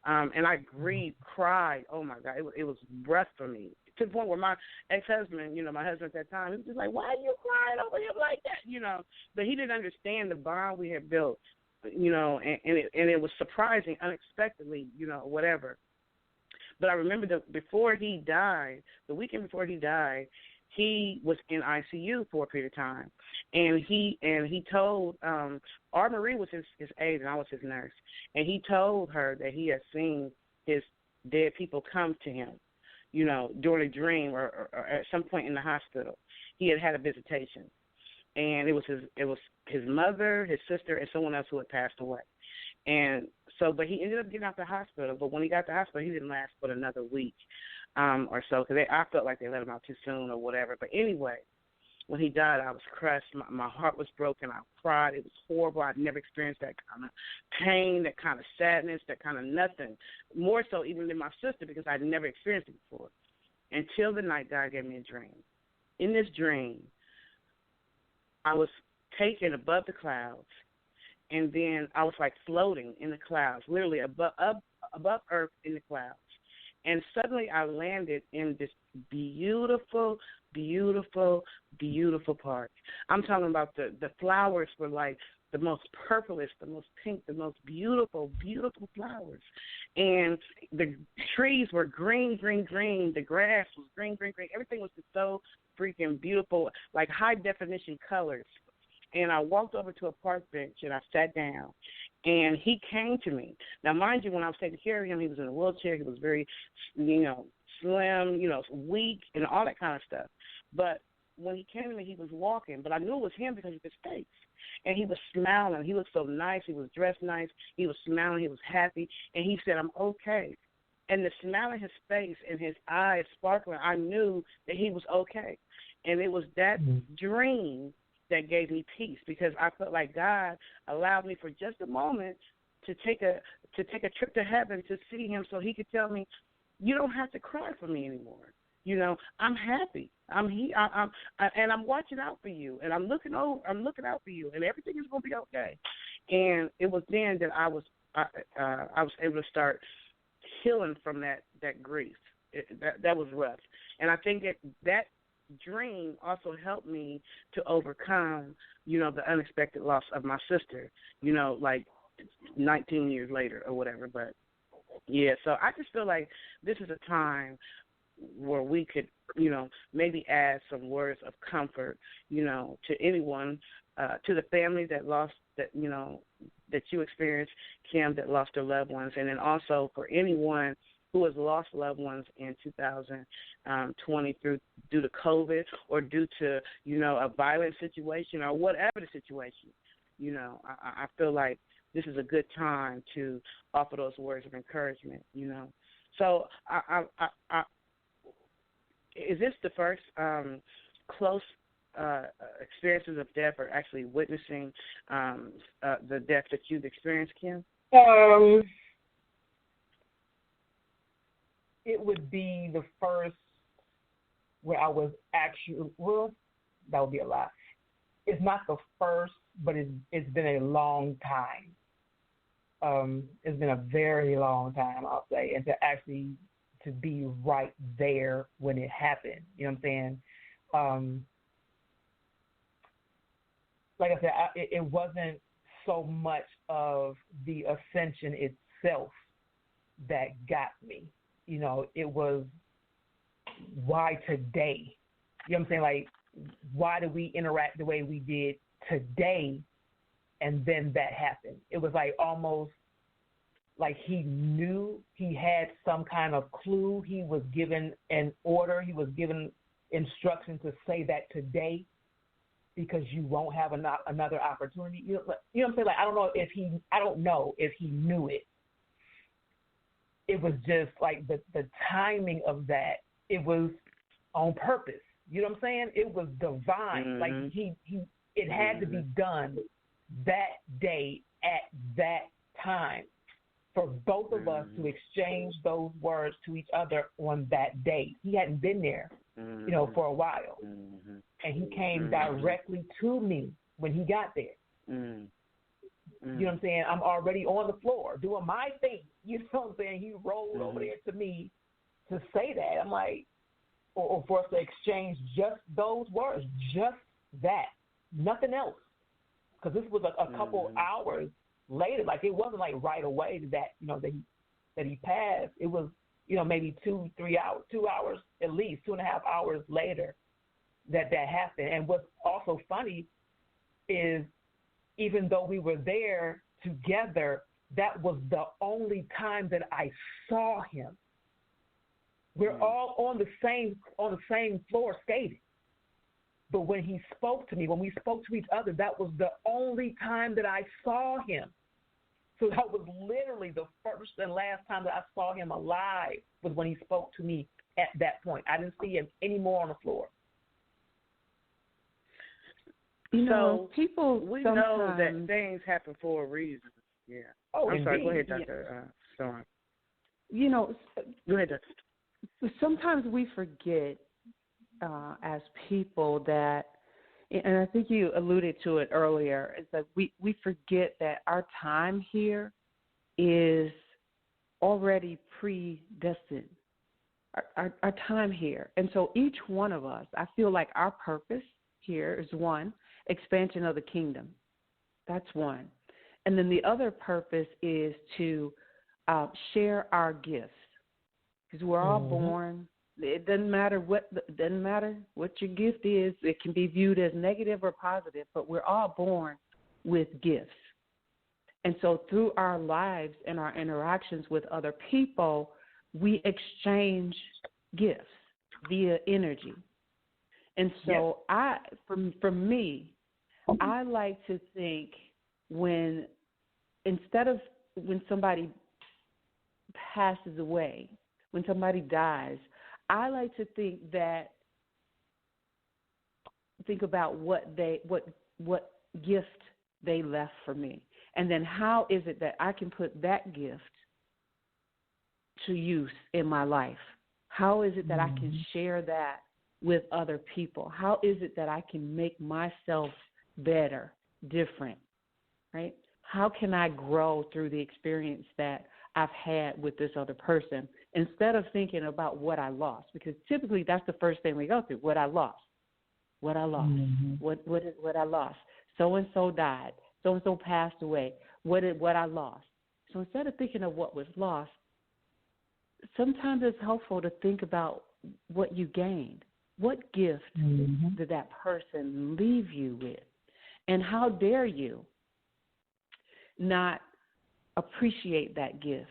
And I grieved, cried. Oh my God, it was breath for me. To the point where my ex-husband, my husband at that time, he was just like, "Why are you crying over him like that?" But he didn't understand the bond we had built, and it was surprising, unexpectedly, whatever. But I remember the weekend before he died, he was in ICU for a period of time, and he told R. Marie was his aide, and I was his nurse, and he told her that he had seen his dead people come to him, during a dream or at some point in the hospital. He had a visitation, and it was his mother, his sister, and someone else who had passed away. And so, but he ended up getting out the hospital. But when he got to the hospital, he didn't last but another week or so, because I felt like they let him out too soon or whatever. But anyway, when he died, I was crushed. My heart was broken. I cried. It was horrible. I'd never experienced that kind of pain, that kind of sadness, that kind of nothing. More so even than my sister, because I'd never experienced it before. Until the night God gave me a dream. In this dream, I was taken above the clouds, and then I was like floating in the clouds, literally above earth in the clouds. And suddenly I landed in this beautiful, beautiful, beautiful park. I'm talking about the flowers were like the most purplish, the most pink, the most beautiful, beautiful flowers. And the trees were green, green, green. The grass was green, green, green. Everything was just so freaking beautiful, like high-definition colors. And I walked over to a park bench, and I sat down. And he came to me. Now, mind you, when I was taking care of him, he was in a wheelchair. He was very, slim, weak, and all that kind of stuff. But when he came to me, he was walking. But I knew it was him because of his face. And he was smiling. He looked so nice. He was dressed nice. He was smiling. He was happy. And he said, "I'm okay." And the smile in his face and his eyes sparkling, I knew that he was okay. And it was that dream that gave me peace, because I felt like God allowed me for just a moment to take a trip to heaven to see him, so he could tell me, you don't have to cry for me anymore. You know, I'm happy. I'm here. And I'm watching out for you, and I'm looking out for you, and everything is going to be okay. And it was then that I was able to start healing from that grief. That was rough, and I think that dream also helped me to overcome, you know, the unexpected loss of my sister. You know, like 19 years later or whatever. But yeah, so I just feel like this is a time where we could, you know, maybe add some words of comfort, you know, to anyone, to the family that lost, that, you know, that you experienced, Kim, that lost their loved ones, and then also for anyone who has lost loved ones in 2020 due to COVID or due to, you know, a violent situation or whatever the situation. You know, I feel like this is a good time to offer those words of encouragement, you know. So is this the first close experiences of death, or actually witnessing the death that you've experienced, Kim? It would be the first where I was actually, well, that would be a lie. It's not the first, but it's been a long time. It's been a very long time, I'll say, and to be right there when it happened. You know what I'm saying? Like I said, it wasn't so much of the ascension itself that got me. You know, it was why today? You know what I'm saying? Like, why did we interact the way we did today? And then that happened. It was like almost like he knew, he had some kind of clue. He was given an order. He was given instruction to say that today, because you won't have another opportunity. You know what I'm saying? Like, I don't know if he knew it. It was just like the timing of that. It was on purpose. You know what I'm saying? It was divine. Mm-hmm. Like it had to be done that day at that time for both of us to exchange those words to each other on that day. He hadn't been there, you know, for a while. Mm-hmm. And he came directly to me when he got there. Mm-hmm. You know what I'm saying? I'm already on the floor doing my thing. You know what I'm saying? He rolled over there to me to say that. I'm like, or for us to exchange just those words, just that, nothing else. Because this was a couple hours later. Like, it wasn't like right away that, you know, that he passed. It was, you know, maybe 2 hours at least, 2.5 hours later that happened. And what's also funny is, even though we were there together, that was the only time that I saw him. We're all on the same floor skating. But when he spoke to me, when we spoke to each other, that was the only time that I saw him. So that was literally the first and last time that I saw him alive, was when he spoke to me at that point. I didn't see him anymore on the floor. You know, we know that things happen for a reason. Yeah. Oh, I'm sorry. Indeed. Go ahead, Dr. Storm. You know, go ahead, Dr. Sometimes we forget as people that, and I think you alluded to it earlier, is that we forget that our time here is already predestined. Our time here. And so each one of us, I feel like our purpose here is one, expansion of the kingdom. That's one. And then the other purpose is to share our gifts, because we're all born. It doesn't matter what your gift is. It can be viewed as negative or positive, but we're all born with gifts. And so through our lives and our interactions with other people, we exchange gifts via energy. And so for me, I like to think when somebody passes away, when somebody dies, I like to think that think about what gift they left for me, and then how is it that I can put that gift to use in my life? How is it that I can share that with other people? How is it that I can make myself better, different, right? How can I grow through the experience that I've had with this other person instead of thinking about what I lost? Because typically that's the first thing we go through, what I lost. What I lost. What I lost. So-and-so died. So-and-so passed away. What I lost. So instead of thinking of what was lost, sometimes it's helpful to think about what you gained. What gift did that person leave you with? And how dare you not appreciate that gift?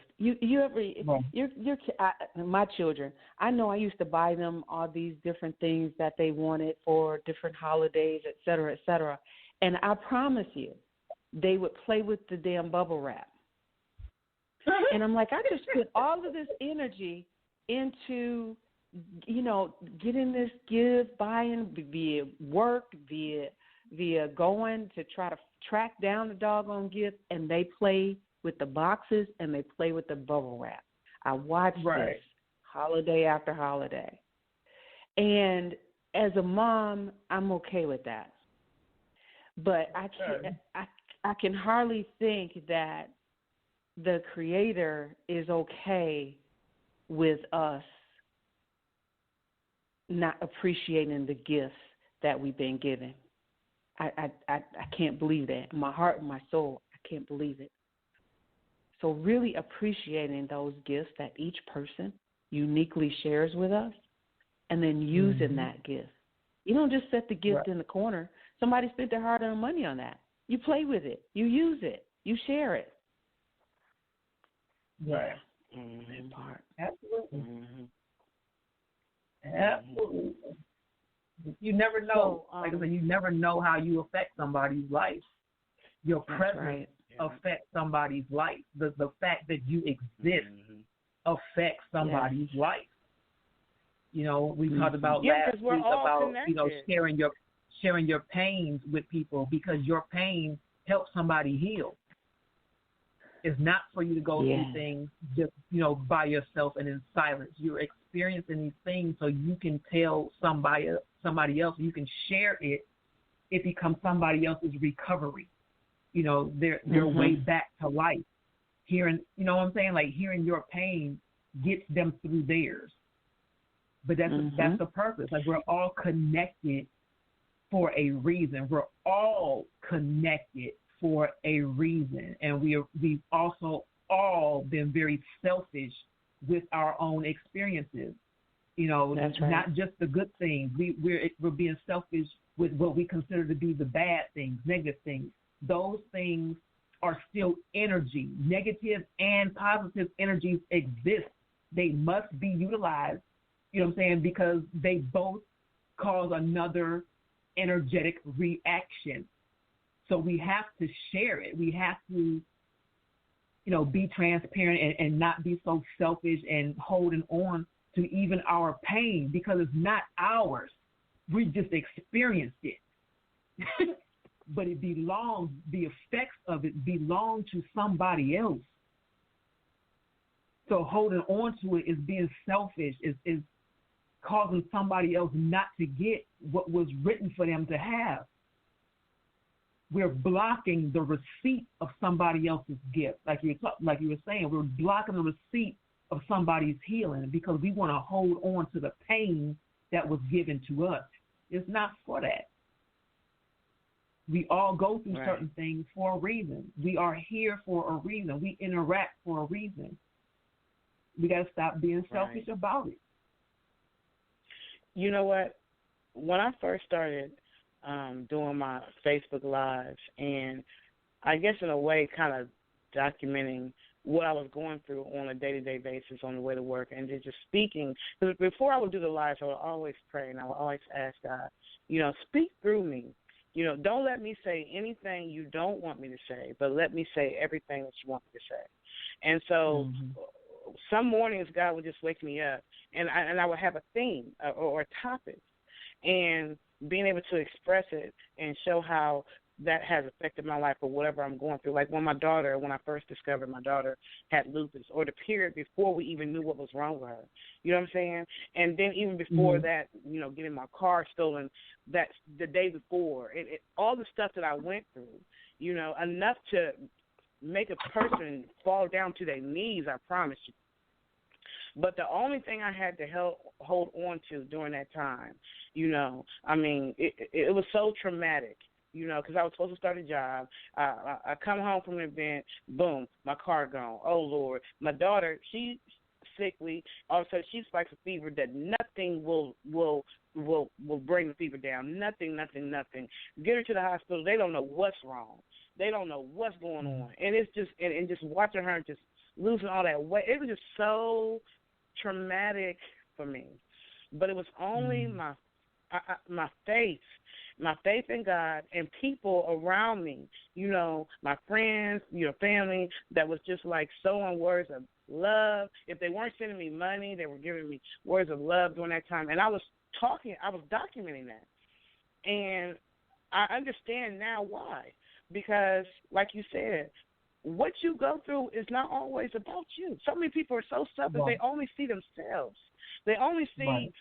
My children, I know I used to buy them all these different things that they wanted for different holidays, et cetera, and I promise you, they would play with the damn bubble wrap. And I'm like, I just put all of this energy into, getting this gift, buying via work, via going to try to track down the doggone gift, and they play with the boxes and they play with the bubble wrap. I watch this holiday after holiday. And as a mom, I'm okay with that. But I can hardly think that the Creator is okay with us not appreciating the gifts that we've been given. I can't believe that. In my heart and my soul, I can't believe it. So really appreciating those gifts that each person uniquely shares with us, and then using that gift. You don't just set the gift in the corner. Somebody spent their hard-earned money on that. You play with it. You use it. You share it. Right. That part. Absolutely. Absolutely. You never know. Like I said, you never know how you affect somebody's life. Your presence affects somebody's life. The fact that you exist affects somebody's life. We talked about last week about sharing your pains with people, because your pain helps somebody heal. It's not for you to go through things just by yourself and in silence. You're experiencing these things so you can tell somebody else. You can share it. It becomes somebody else's recovery. Their way back to life. Hearing, what I'm saying? Like hearing your pain gets them through theirs. But that's the purpose. Like we're all connected for a reason. We're all connected for a reason, and we've also all been very selfish with our own experiences. Not just the good things. We're being selfish with what we consider to be the bad things, negative things. Those things are still energy. Negative and positive energies exist. They must be utilized. Because they both cause another energetic reaction. So we have to share it. We have to, be transparent and not be so selfish and holding on to even our pain, because it's not ours. We just experienced it. But it belongs, the effects of it belong to somebody else. So holding on to it is being selfish, is causing somebody else not to get what was written for them to have. We're blocking the receipt of somebody else's gift. Like you were saying, we're blocking the receipt of somebody's healing because we want to hold on to the pain that was given to us. It's not for that. We all go through certain things for a reason. We are here for a reason. We interact for a reason. We got to stop being selfish about it. You know what? When I first started doing my Facebook Lives, and I guess in a way kind of documenting what I was going through on a day-to-day basis on the way to work, and then just speaking. Because before I would do the lives, I would always pray, and I would always ask God, speak through me. Don't let me say anything you don't want me to say, but let me say everything that you want me to say. And so some mornings God would just wake me up, and I would have a theme or a topic. and being able to express it and show how that has affected my life or whatever I'm going through. Like when I first discovered my daughter had lupus, or the period before we even knew what was wrong with her. You know what I'm saying? And then even before that, getting my car stolen, that's the day before. All the stuff that I went through, enough to make a person fall down to their knees, I promise you. But the only thing I had to hold on to during that time, it was so traumatic. Because I was supposed to start a job. I come home from an event, boom, my car gone. Oh, Lord. My daughter, she's sickly. All of a sudden, she spikes a fever that nothing will bring the fever down. Nothing. Get her to the hospital. They don't know what's wrong. They don't know what's going on. And it's just, and just watching her just losing all that weight, it was just so traumatic for me. But it was only my faith in God and people around me, my friends, family, that was just like sowing words of love. If they weren't sending me money, they were giving me words of love during that time. And I was documenting that. And I understand now why. Because, like you said, what you go through is not always about you. So many people are so selfish, they only see themselves. They only see,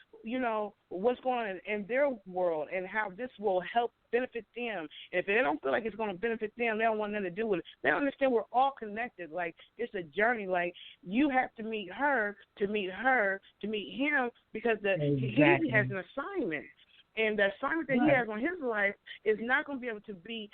what's going on in their world and how this will help benefit them. If they don't feel like it's going to benefit them, they don't want nothing to do with it. They don't understand we're all connected. Like, it's a journey. Like, you have to meet her to meet him, because he has an assignment. And the assignment that he has on his life is not going to be able to be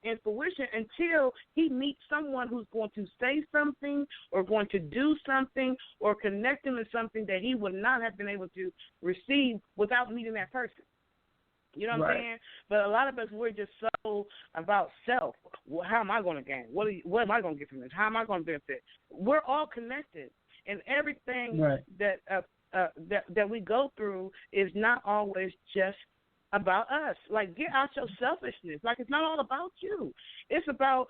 in fruition until he meets someone who's going to say something or going to do something or connect him to something that he would not have been able to receive without meeting that person. You know what I'm saying? But a lot of us, we're just so about self. Well, how am I going to gain? What am I going to get from this? How am I going to benefit? We're all connected. And everything that we go through is not always just about us. Like, get out your selfishness. Like, it's not all about you. It's about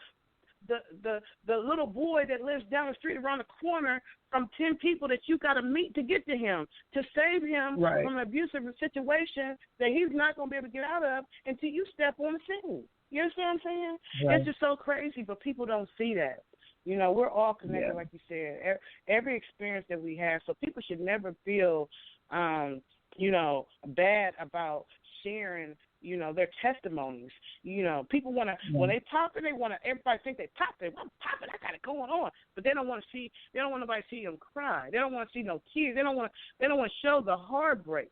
the little boy that lives down the street around the corner from 10 people that you got to meet to get to him, to save him from an abusive situation that he's not going to be able to get out of until you step on the scene. You understand what I'm saying? It's just so crazy, but people don't see that. We're all connected, like you said. Every experience that we have, so people should never feel, bad about sharing, their testimonies. People want to, when they popping, they want to, everybody think they popping. I'm popping, I got it going on. But they don't want nobody to see them cry. They don't want to see no tears. They don't want to show the heartbreak.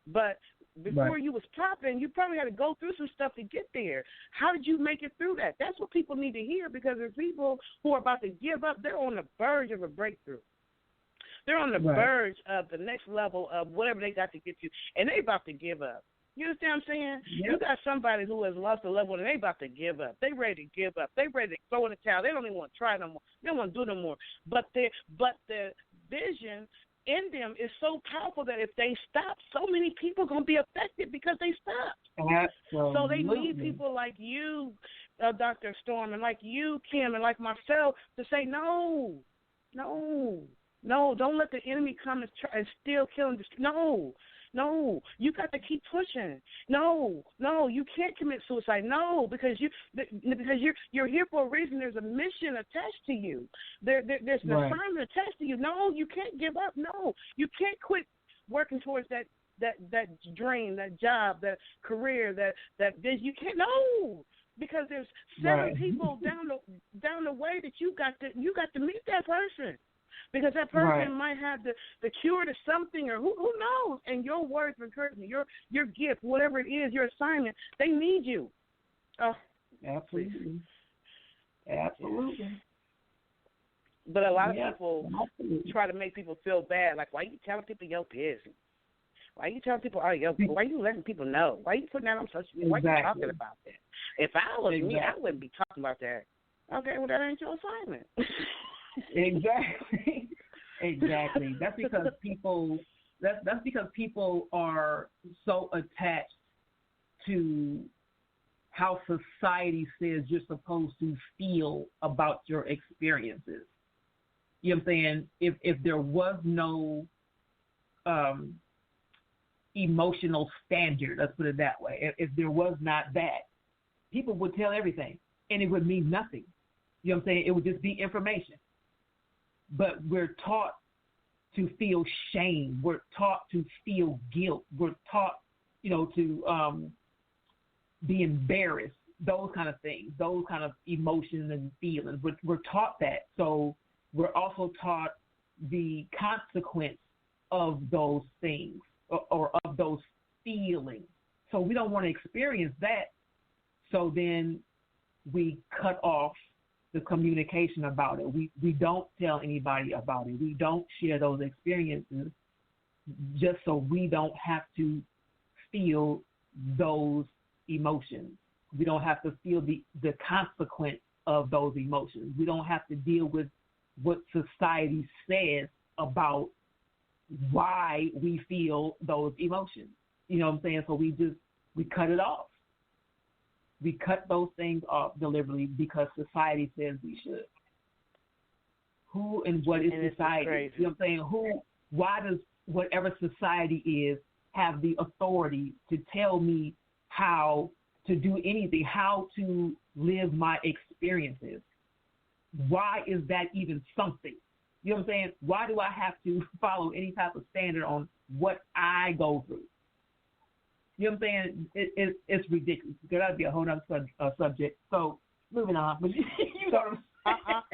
But before you was popping, you probably had to go through some stuff to get there. How did you make it through that? That's what people need to hear, because there's people who are about to give up. They're on the verge of a breakthrough. They're on the verge of the next level of whatever they got to get to, and they about to give up. You understand what I'm saying? Yep. You got somebody who has lost a level, and they about to give up. They ready to give up. They ready to throw in the towel. They don't even want to try no more. They don't want to do no more. But the vision in them is so powerful that if they stop, so many people are going to be affected because they stopped. Absolutely. So they need people like you, Dr. Storm, and like you, Kim, and like myself to say, no, don't let the enemy come and steal, kill, and destroy. No, you got to keep pushing. No, you can't commit suicide. No, because you're here for a reason. There's a mission attached to you. There's an assignment attached to you. No, you can't give up. No, you can't quit working towards that dream, that job, that career, that you can't. No, because there's 7 people down the way that you got to meet that person. Because that person might have the cure to something, or who knows? And your words of encouragement, your gift, whatever it is, your assignment, they need you. Oh, absolutely. Absolutely. But a lot of people try to make people feel bad. Like, why are you telling people your business? Why are you telling people, why are you letting people know? Why are you putting that on social media? Why are you talking about that? If I was me, I wouldn't be talking about that. Okay, well, that ain't your assignment. Exactly. That's because people. That's because people are so attached to how society says you're supposed to feel about your experiences. You know what I'm saying? If there was no emotional standard, let's put it that way. If there was not that, people would tell everything, and it would mean nothing. You know what I'm saying? It would just be information. But we're taught to feel shame. We're taught to feel guilt. We're taught, to be embarrassed, those kind of things, those kind of emotions and feelings. We're taught that. So we're also taught the consequence of those things or of those feelings. So we don't want to experience that. So then we cut off the communication about it. We don't tell anybody about it. We don't share those experiences just so we don't have to feel those emotions. We don't have to feel the consequence of those emotions. We don't have to deal with what society says about why we feel those emotions. You know what I'm saying? So we cut it off. We cut those things off deliberately because society says we should. Who and what is society? You know what I'm saying? Why does whatever society is have the authority to tell me how to do anything, how to live my experiences? Why is that even something? You know what I'm saying? Why do I have to follow any type of standard on what I go through? You know what I'm saying? It's ridiculous. That'd be a whole other subject. So moving on.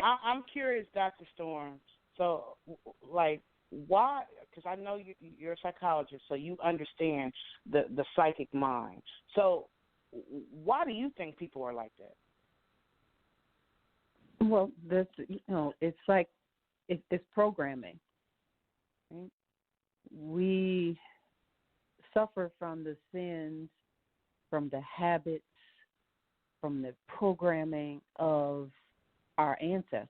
I'm curious, Dr. Storm. So, why? Because I know you're a psychologist, so you understand the psychic mind. So, why do you think people are like that? Well, it's like it's programming. Right? We suffer from the sins, from the habits, from the programming of our ancestors.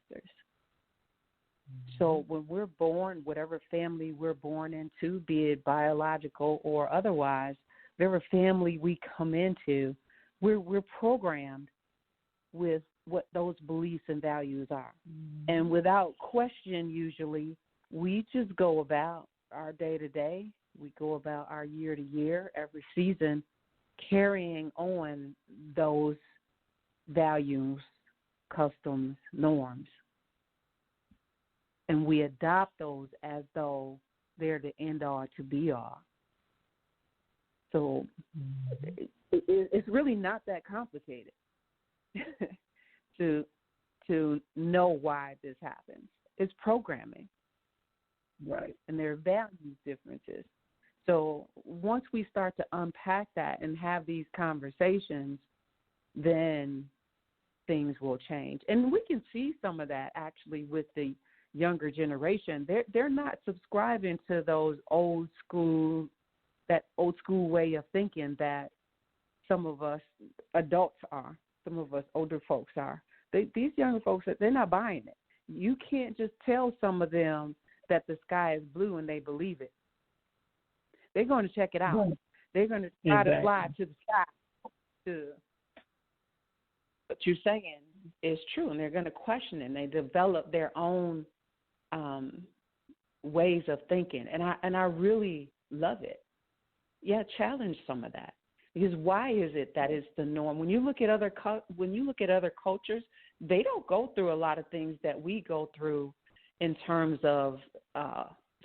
So when we're born, whatever family we're born into, be it biological or otherwise, whatever family we come into, we're programmed with what those beliefs and values are. And without question, usually, we just go about our day-to-day, we go about our year-to-year, every season, carrying on those values, customs, norms. And we adopt those as though they're the end-all to be-all. So it's really not that complicated to know why this happens. It's programming. Right. And there are value differences. So once we start to unpack that and have these conversations, then things will change. And we can see some of that actually with the younger generation. They're not subscribing to those old school way of thinking that some of us adults are, some of us older folks are. These younger folks, they're not buying it. You can't just tell some of them that the sky is blue and they believe it. They're going to check it out. Right. They're going to try to fly to the sky. What you're saying is true, and they're going to question it, and they develop their own ways of thinking. And I really love it. Yeah, challenge some of that. Because why is it that it's the norm? When you look at other cultures, they don't go through a lot of things that we go through in terms of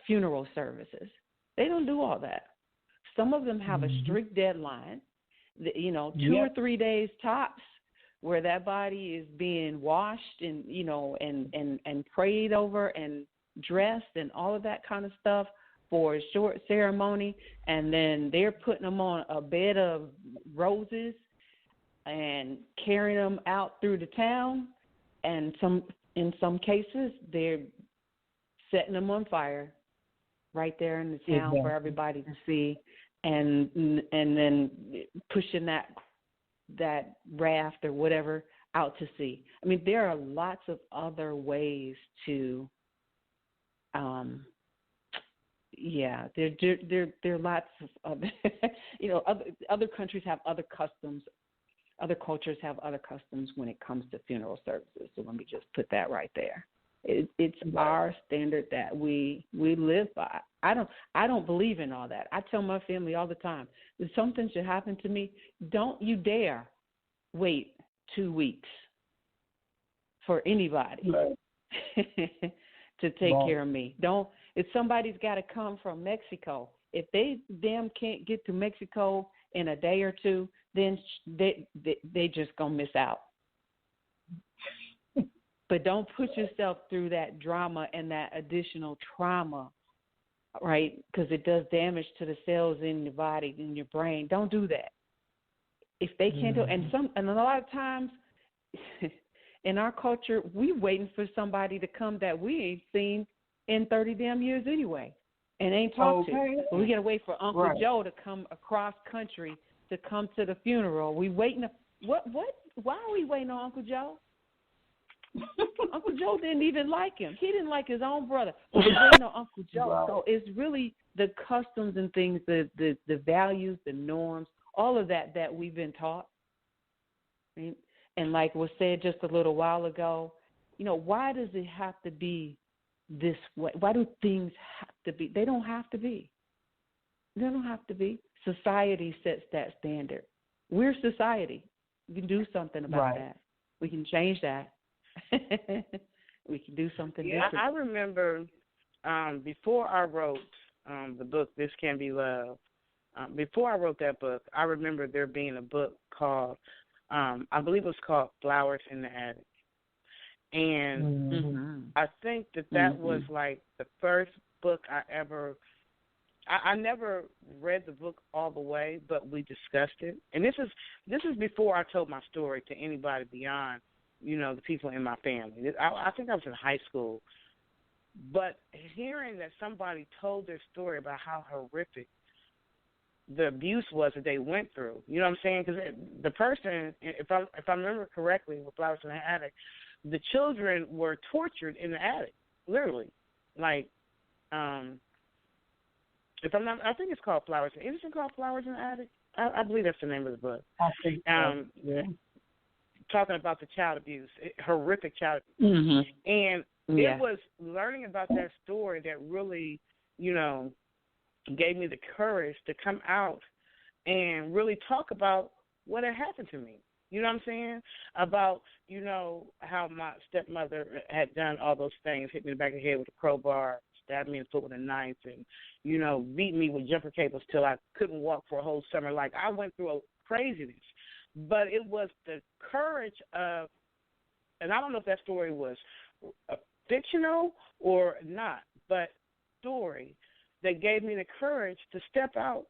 funeral services. They don't do all that. Some of them have a strict deadline, 2 or 3 days tops, where that body is being washed and and prayed over and dressed and all of that kind of stuff for a short ceremony, and then they're putting them on a bed of roses and carrying them out through the town, and in some cases they're setting them on fire right there in the town for everybody to see, and then pushing that raft or whatever out to sea. I mean, there are lots of other ways to there are lots of other countries have other customs, other cultures have other customs when it comes to funeral services. So let me just put that right there. It's our standard that we live by. I don't believe in all that. I tell my family all the time, if something should happen to me, don't you dare wait 2 weeks for anybody to take care of me. Don't. If somebody's got to come from Mexico, if they can't get to Mexico in a day or two, then they just gonna miss out. But don't put yourself through that drama and that additional trauma, right? Because it does damage to the cells in your body, in your brain. Don't do that. If they can't do it, and a lot of times in our culture, we waiting for somebody to come that we ain't seen in 30 damn years anyway, and ain't talked to. But we got to wait for Uncle Joe to come across country to come to the funeral. We waiting. What? Why are we waiting on Uncle Joe? Uncle Joe didn't even like him. He didn't like his own brother. But we waiting on Uncle Joe. Wow. So it's really the customs and things, the values, the norms, all of that we've been taught. And like was said just a little while ago, why does it have to be this way? Why do things have to be? They don't have to be. They don't have to be. Society sets that standard. We're society. We can do something about that. We can change that. We can do something different. I remember before I wrote the book, This Can Be Love, before I wrote that book, I remember there being a book called, I believe it was called Flowers in the Attic. And I think that was like the first book I ever, I never read the book all the way, but we discussed it. And this is before I told my story to anybody beyond, the people in my family. I think I was in high school. But hearing that somebody told their story about how horrific the abuse was that they went through, you know what I'm saying? Because the person, if I remember correctly, with Flowers in the Attic, the children were tortured in the attic, literally. Like, if I'm not, I think it's called Flowers. Is it called Flowers in the Attic? I believe that's the name of the book. I think so. Yeah. Talking about the child abuse, horrific child abuse. And it was learning about that story that really, gave me the courage to come out and really talk about what had happened to me. You know what I'm saying? About, how my stepmother had done all those things, hit me in the back of the head with a crowbar, stabbed me in the foot with a knife, and, beat me with jumper cables till I couldn't walk for a whole summer. Like, I went through a craziness. But it was the courage of, and I don't know if that story was fictional or not, but story that gave me the courage to step out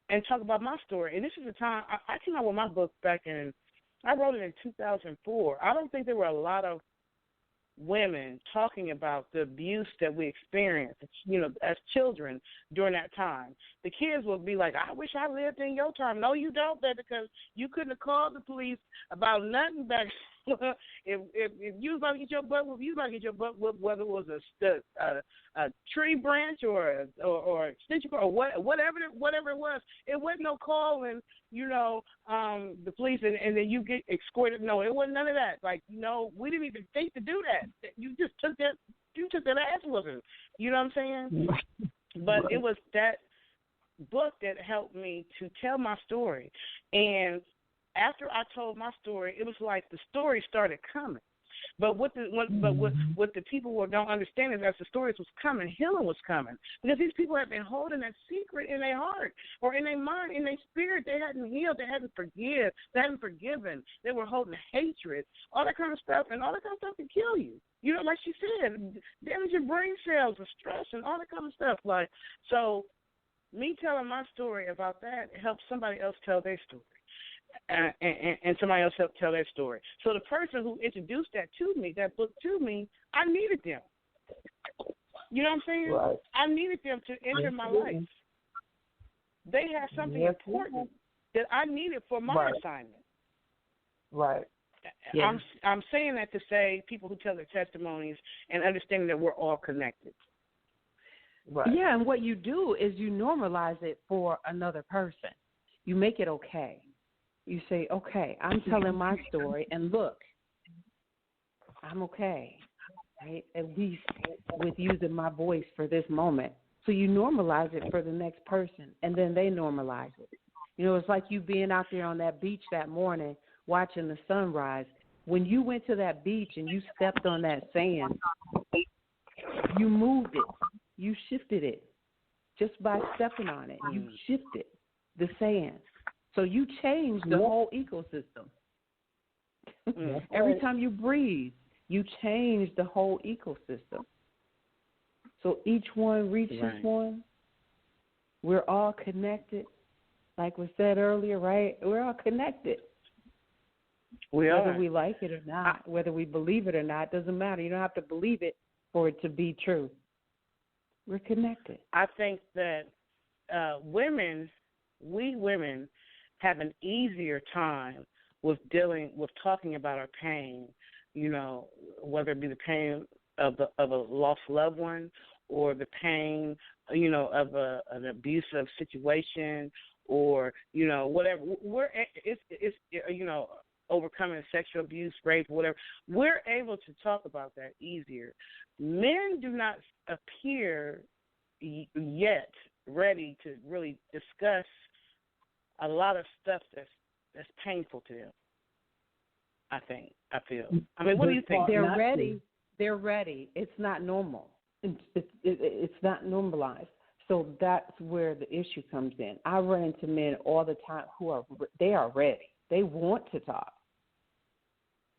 and talk about my story. And this is the time, I came out with my book back in, I wrote it in 2004. I don't think there were a lot of women talking about the abuse that we experienced, as children during that time. The kids would be like, I wish I lived in your time. No, you don't, baby, because you couldn't have called the police about nothing back. if you was about to get your butt whooped, you was about to get your butt whooped, whether it was a tree branch or extension cord or whatever it was. It wasn't no calling, the police and then you get escorted. No, it wasn't none of that. Like, we didn't even think to do that. You just took that. You took that ass whooping. You know what I'm saying? But it was that book that helped me to tell my story. And after I told my story, it was like the story started coming. But what the people don't understand is as the stories was coming, healing was coming. Because these people had been holding that secret in their heart or in their mind, in their spirit. They hadn't healed. They hadn't forgiven. They were holding hatred, all that kind of stuff. And all that kind of stuff can kill you. Like she said, damage your brain cells and stress and all that kind of stuff. Like, so me telling my story about that helps somebody else tell their story. And somebody else helped tell their story. So the person who introduced that book to me, I needed them. You know what I'm saying? Right. I needed them to enter my life. They had something important that I needed for my assignment. Right. Yeah. I'm saying that to say people who tell their testimonies and understanding that we're all connected. Right. Yeah, and what you do is you normalize it for another person. You make it okay. You say, okay, I'm telling my story, and look, I'm okay. right? At least with using my voice for this moment. So you normalize it for the next person, and then they normalize it. You know, it's like you being out there on that beach that morning watching the sunrise. When you went to that beach and you stepped on that sand, you moved it. You shifted it just by stepping on it. You shifted the sand. So you changed the whole ecosystem. Every time you breathe, you change the whole ecosystem. So each one reaches one. We're all connected. Like we said earlier, right? We're all connected. Whether we like it or not, whether we believe it or not, doesn't matter. You don't have to believe it for it to be true. We're connected. I think that we women have an easier time with talking about our pain, you know, whether it be the pain of a lost loved one or the pain, you know, of an abusive situation or, you know, whatever. It's you know, overcoming sexual abuse, rape, whatever. We're able to talk about that easier. Men do not appear yet ready to really discuss a lot of stuff that's painful to them. I feel. I mean, what do you think? They're ready. They're ready. It's not normal. It's not normalized. So that's where the issue comes in. I run into men all the time who are ready. They want to talk,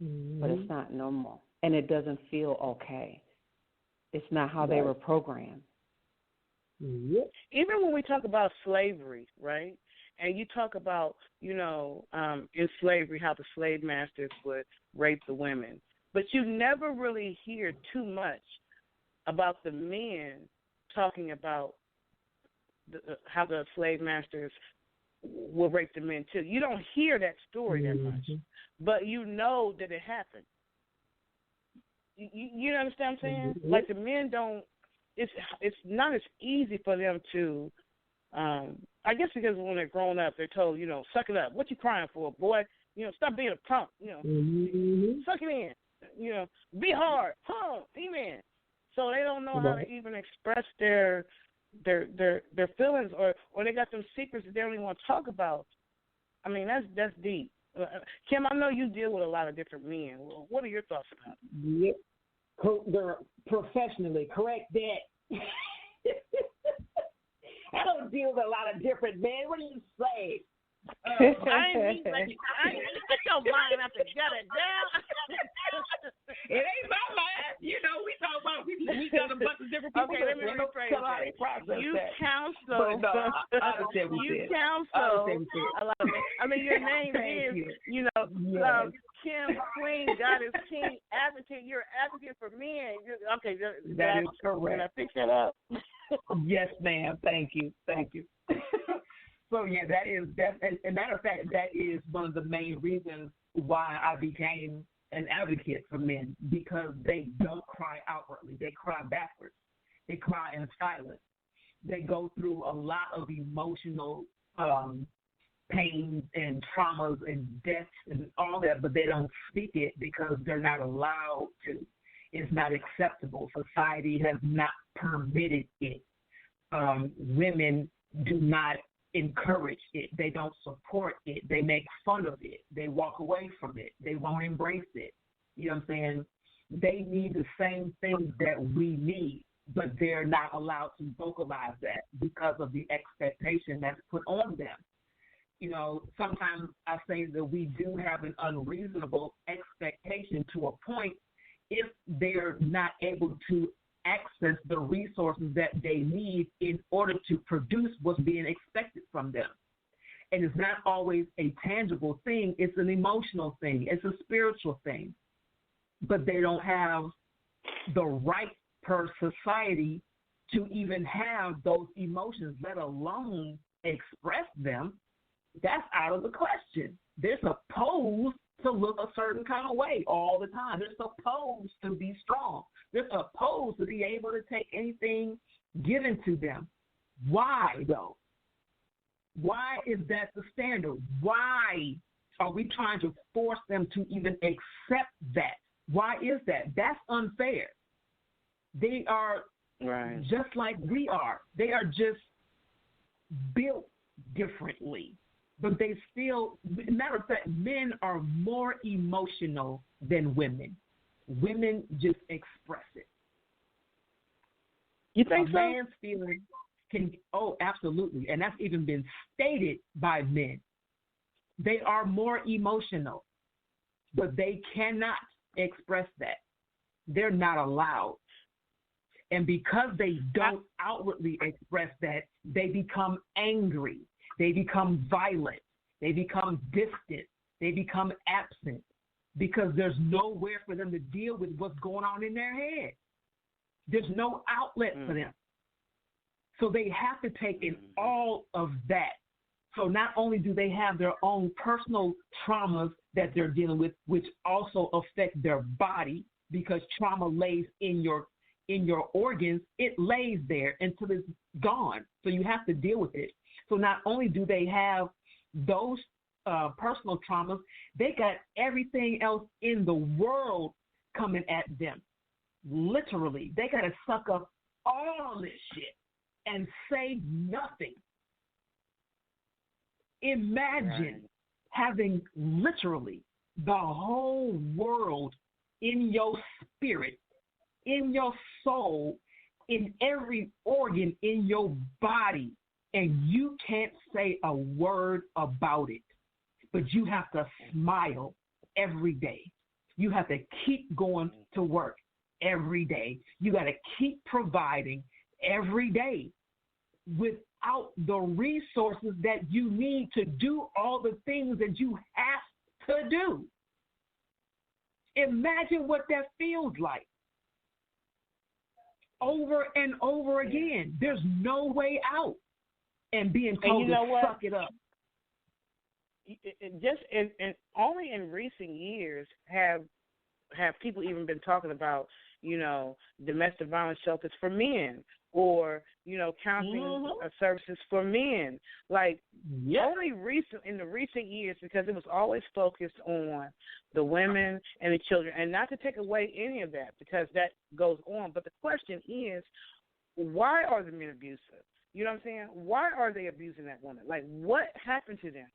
but it's not normal, and it doesn't feel okay. It's not how they were programmed. Even when we talk about slavery, right? And you talk about, you know, in slavery, how the slave masters would rape the women. But you never really hear too much about the men talking about how the slave masters will rape the men, too. You don't hear that story that much. But you know that it happened. You understand what I'm saying? Like the men don't, it's not as easy for them to, I guess because when they're growing up, they're told, you know, suck it up. What you crying for, boy? You know, stop being a punk. You know, suck it in. You know, be hard. Amen. So they don't know how to even express their feelings, or they got some secrets that they don't even want to talk about. I mean, that's deep. Kim, I know you deal with a lot of different men. What are your thoughts about it? Yep. Professionally, correct that. I don't deal with a lot of different men. What do you say? I ain't put your line up and get it down. It ain't my line. You know, we talk about we got a bunch of different people. Okay, let me rephrase that. You counsel. I understand what you counsel a lot of men. I mean, your name is, you know, Kim, Queen, Goddess, King, Advocate. You're an advocate for men. Okay, that is correct. Can I fix that up? Yes, ma'am. Thank you. So, yeah, as a matter of fact, that is one of the main reasons why I became an advocate for men, because they don't cry outwardly. They cry backwards. They cry in silence. They go through a lot of emotional pains and traumas and deaths and all that, but they don't speak it because they're not allowed to. It's not acceptable. Society has not permitted it. Women do not encourage it. They don't support it. They make fun of it. They walk away from it. They won't embrace it. You know what I'm saying? They need the same things that we need, but they're not allowed to vocalize that because of the expectation that's put on them. You know, sometimes I say that we do have an unreasonable expectation to a point if they're not able to access the resources that they need in order to produce what's being expected from them. And it's not always a tangible thing. It's an emotional thing. It's a spiritual thing. But they don't have the right per society to even have those emotions, let alone express them. That's out of the question. They're supposed to look a certain kind of way all the time. They're supposed to be strong. They're supposed to be able to take anything given to them. Why, though? Why is that the standard? Why are we trying to force them to even accept that? Why is that? That's unfair. They are just like we are. They are just built differently. But they still, matter of fact, men are more emotional than women. Women just express it. You think so? A man's feelings can, absolutely. And that's even been stated by men. They are more emotional, but they cannot express that. They're not allowed. And because they don't outwardly express that, they become angry. They become violent. They become distant. They become absent because there's nowhere for them to deal with what's going on in their head. There's no outlet for them. So they have to take in all of that. So not only do they have their own personal traumas that they're dealing with, which also affect their body, because trauma lays in your organs, it lays there until it's gone. So you have to deal with it. So not only do they have those personal traumas, they got everything else in the world coming at them. Literally, they got to suck up all this shit and say nothing. Imagine having literally the whole world in your spirit, in your soul, in every organ in your body, and you can't say a word about it. But you have to smile every day. You have to keep going to work every day. You got to keep providing every day without the resources that you need to do all the things that you have to do. Imagine what that feels like. Over and over again. There's no way out. And being told to suck it up. Only in recent years have people even been talking about, domestic violence shelters for men, or counseling services for men. Like only in the recent years, because it was always focused on the women and the children, and not to take away any of that, because that goes on. But the question is, why are the men abusive? You know what I'm saying? Why are they abusing that woman? Like, what happened to them?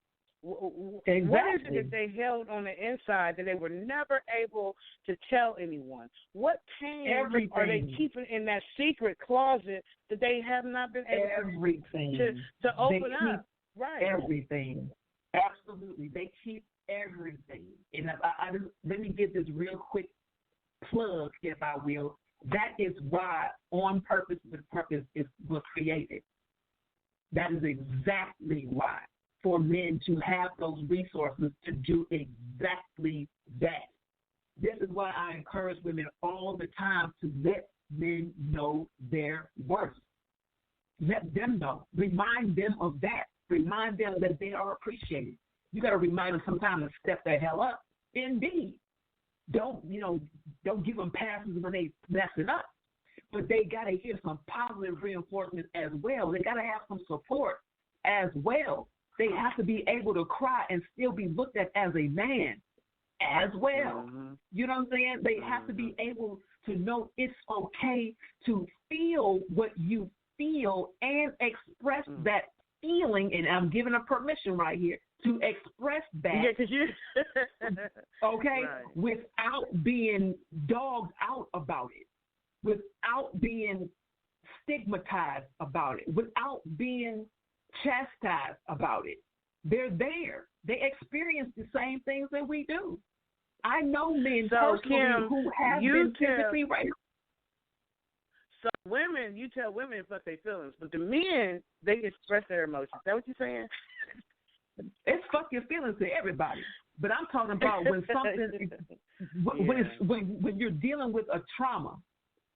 Exactly. What is it that they held on the inside that they were never able to tell anyone? What pain are they keeping in that secret closet that they have not been able to open up? Right. Everything. Absolutely. They keep everything. And let me give this real quick plug, if I will. That is why On Purpose with Purpose was created. That is exactly why. For men to have those resources to do exactly that. This is why I encourage women all the time to let men know their worth. Let them know. Remind them of that. Remind them that they are appreciated. You got to remind them sometimes to step the hell up. Indeed. Don't give them passes when they mess it up. But they got to hear some positive reinforcement as well. They got to have some support as well. They have to be able to cry and still be looked at as a man as well. You know what I'm saying? They have to be able to know it's okay to feel what you feel and express that feeling. And I'm giving a permission right here to express that. Yeah, 'cause you okay, without being dogged out about it, without being stigmatized about it, without being chastised about it. They're there. They experience the same things that we do. I know men personally Kim, who have been physically raped. So you tell women to fuck their feelings, but the men, they express their emotions. Is that what you're saying? It's fuck your feelings to everybody. But I'm talking about when something, when you're dealing with a trauma,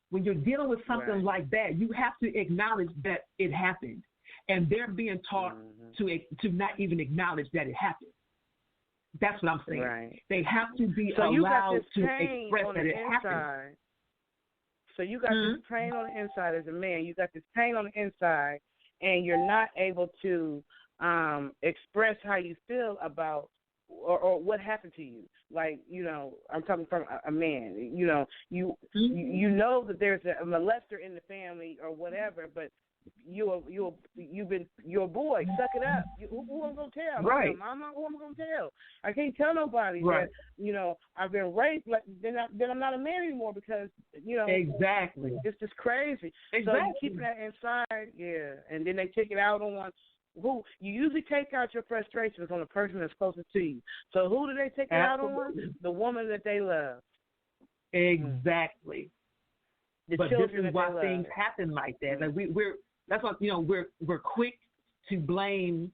when you're dealing with something like that, you have to acknowledge that it happened. And they're being taught to not even acknowledge that it happened. That's what I'm saying. Right. They have to be allowed to express that it happened. So you got this pain on the inside as a man. You got this pain on the inside, and you're not able to express how you feel about or what happened to you. Like, I'm talking from a man. You know that there's a molester in the family or whatever, but you're a boy. Suck it up. Who am I gonna tell? Right. Mama, who am I gonna tell? I can't tell nobody right. that I've been raped. Like, then I'm not a man anymore because Exactly. It's just crazy. Exactly. So you keep that inside, and then they take it out on who. You usually take out your frustrations on the person that's closest to you. So who do they take it out on? The woman that they love. Exactly. But this is why things happen like that. Like that's why we're quick to blame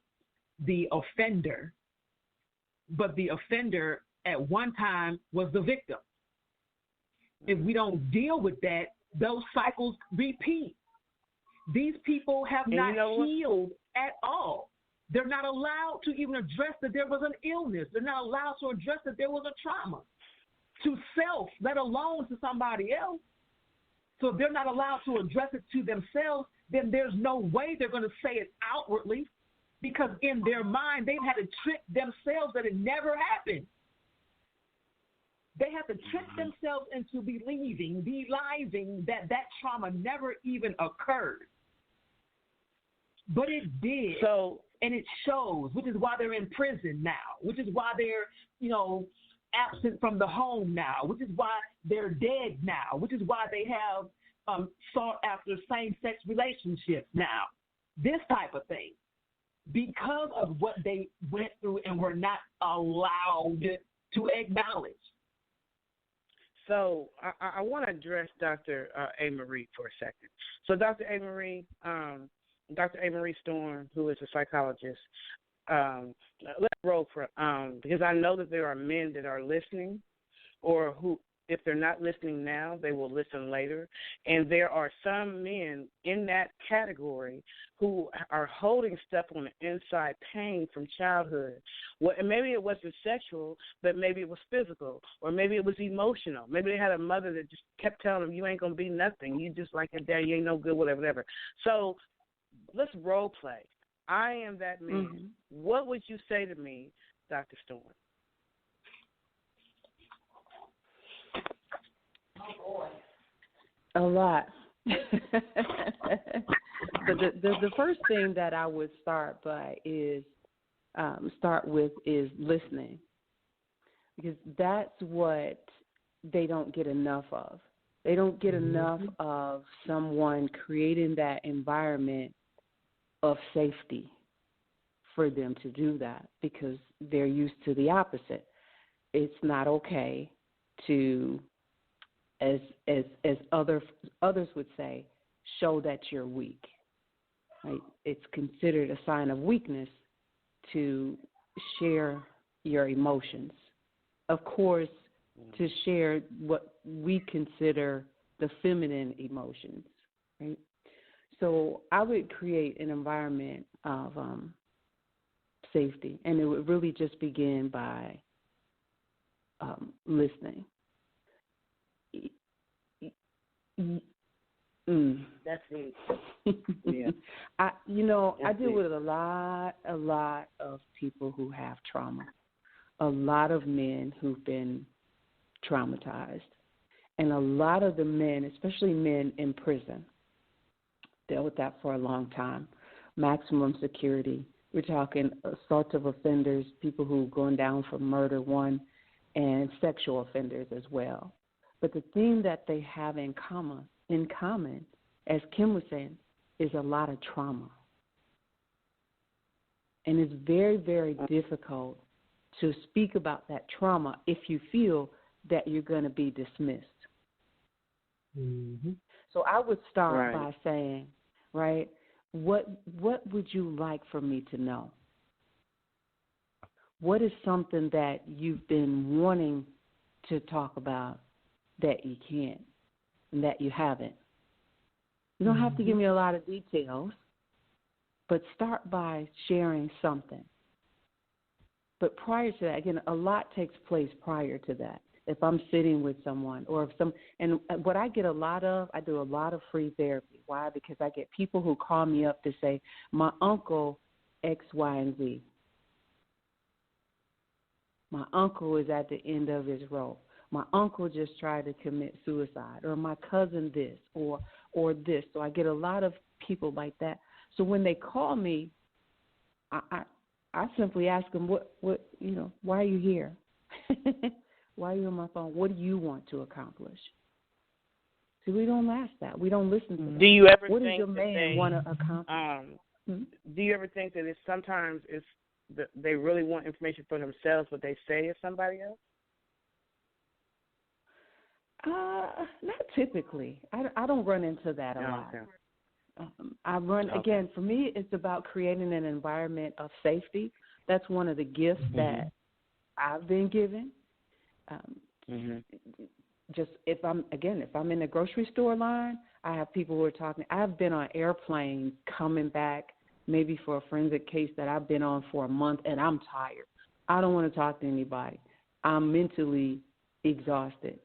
the offender, but the offender at one time was the victim. If we don't deal with that, those cycles repeat. These people have not healed at all. They're not allowed to even address that there was an illness. They're not allowed to address that there was a trauma to self, let alone to somebody else. So if they're not allowed to address it to themselves, then there's no way they're going to say it outwardly, because in their mind, they've had to trick themselves that it never happened. They have to trick themselves into believing that trauma never even occurred. But it did. And it shows, which is why they're in prison now, which is why they're, absent from the home now, which is why they're dead now, which is why they have sought after same-sex relationships now, this type of thing, because of what they went through and were not allowed to acknowledge. So I want to address Dr. A. Marie for a second. So Dr. A. Marie Storm, who is a psychologist, let's roll for because I know that there are men that are listening, or who, if they're not listening now, they will listen later. And there are some men in that category who are holding stuff on the inside, pain from childhood. Well, and maybe it wasn't sexual, but maybe it was physical, or maybe it was emotional. Maybe they had a mother that just kept telling them, you ain't going to be nothing. You just like your dad, you ain't no good, whatever. So let's role play. I am that man. Mm-hmm. What would you say to me, Dr. Storm? Oh, boy. A lot. the first thing that I would start with is listening, because that's what they don't get enough of. They don't get enough of someone creating that environment of safety for them to do that, because they're used to the opposite. It's not okay to, as others would say, show that you're weak. Right? It's considered a sign of weakness to share your emotions. Of course, to share what we consider the feminine emotions, right? So I would create an environment of safety, and it would really just begin by listening. That's it. Yeah. I deal with a lot of people who have trauma, a lot of men who've been traumatized, and a lot of the men, especially men in prison, dealt with that for a long time. Maximum security. We're talking assault of offenders, people who are going down for murder, one, and sexual offenders as well. But the thing that they have in common, as Kim was saying, is a lot of trauma. And it's very, very difficult to speak about that trauma if you feel that you're going to be dismissed. Mm-hmm. So I would start by saying, right, what would you like for me to know? What is something that you've been wanting to talk about that you can't and that you haven't? You don't have to give me a lot of details, but start by sharing something. But prior to that, again, a lot takes place prior to that. If I'm sitting with someone, or and what I get a lot of, I do a lot of free therapy. Why? Because I get people who call me up to say, my uncle X, Y, and Z. My uncle is at the end of his rope. My uncle just tried to commit suicide, or my cousin this, or this. So I get a lot of people like that. So when they call me, I simply ask them, what why are you here? Why are you on my phone? What do you want to accomplish? See, we don't ask that. We don't listen to that. Do you ever what think does your man want to accomplish? Do you ever think that sometimes they really want information for themselves, but they say it's somebody else? Not typically. I don't run into that a lot. Okay. I run, again, for me, it's about creating an environment of safety. That's one of the gifts that I've been given. Just if I'm in the grocery store line, I have people who are talking. I've been on airplanes coming back maybe for a forensic case that I've been on for a month, and I'm tired. I don't want to talk to anybody. I'm mentally exhausted.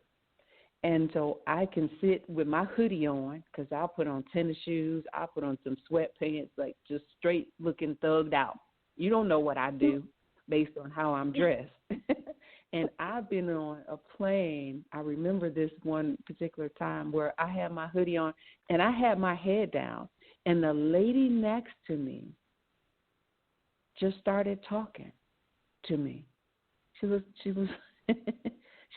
And so I can sit with my hoodie on, because I'll put on tennis shoes, I'll put on some sweatpants, like just straight looking thugged out. You don't know what I do based on how I'm dressed. And I've been on a plane. I remember this one particular time where I had my hoodie on and I had my head down, and the lady next to me just started talking to me. She was she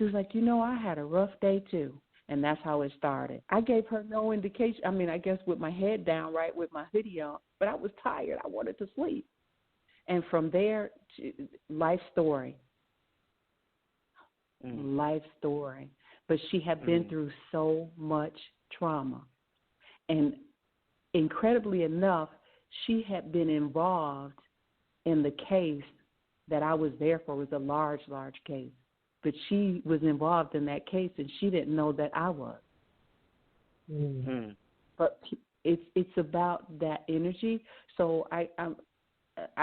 was like, I had a rough day too. And that's how it started. I gave her no indication. I mean, I guess with my head down, right, with my hoodie on, but I was tired. I wanted to sleep. And from there, life story. Life story. But she had been through so much trauma. And incredibly enough, she had been involved in the case that I was there for. It was a large, large case. But she was involved in that case, and she didn't know that I was. But it's about that energy. So I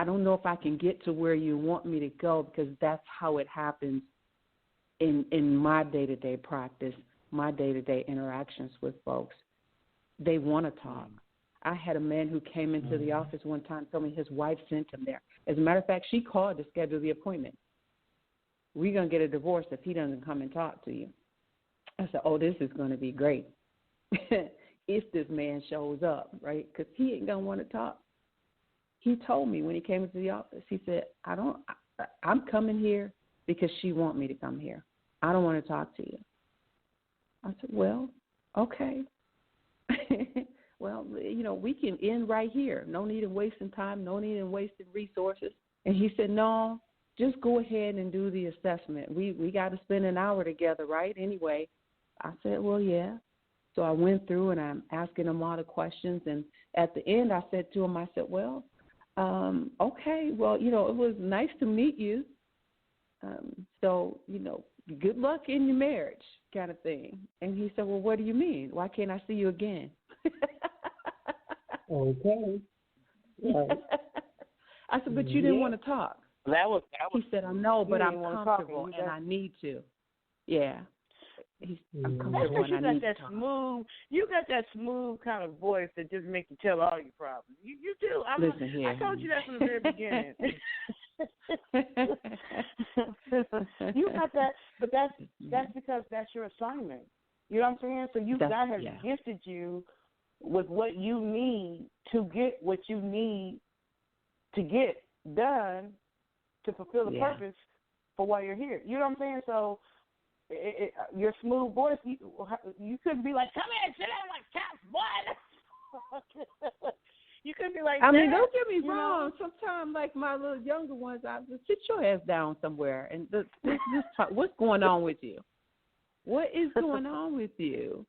don't know if I can get to where you want me to go, because that's how it happens in my day-to-day practice, my day-to-day interactions with folks. They want to talk. I had a man who came into the office one time, told me his wife sent him there. As a matter of fact, she called to schedule the appointment. We're going to get a divorce if he doesn't come and talk to you. I said, this is going to be great if this man shows up, right? Because he ain't going to want to talk. He told me when he came into the office, he said, I'm coming here because she want me to come here. I don't want to talk to you. I said, well, okay. Well, we can end right here. No need in wasting time, no need in wasting resources. And he said, no, just go ahead and do the assessment. We got to spend an hour together, right? Anyway, I said, well, yeah. So I went through and I'm asking him all the questions. And at the end, I said to him, I said, well, okay, well, it was nice to meet you. So, good luck in your marriage kind of thing. And he said, well, what do you mean? Why can't I see you again? Okay. Right. I said, but you didn't want to talk. That was. He said, I know, but I'm comfortable and I need to. Yeah. I'm comfortable and I need to talk. You got that smooth kind of voice that just makes you tell all your problems. You do. Listen here. I told you that from the very beginning. You got that, but that's because that's your assignment. You know what I'm saying? So God has gifted you with what you need to get what you need to get done to fulfill the purpose for why you're here. You know what I'm saying? So your smooth voice, you couldn't be like, come here, sit down like top boy. You couldn't be like, I mean, don't get me wrong. Sometimes, like my little younger ones, I just sit your ass down somewhere and this talk, what's going on with you? What is going on with you?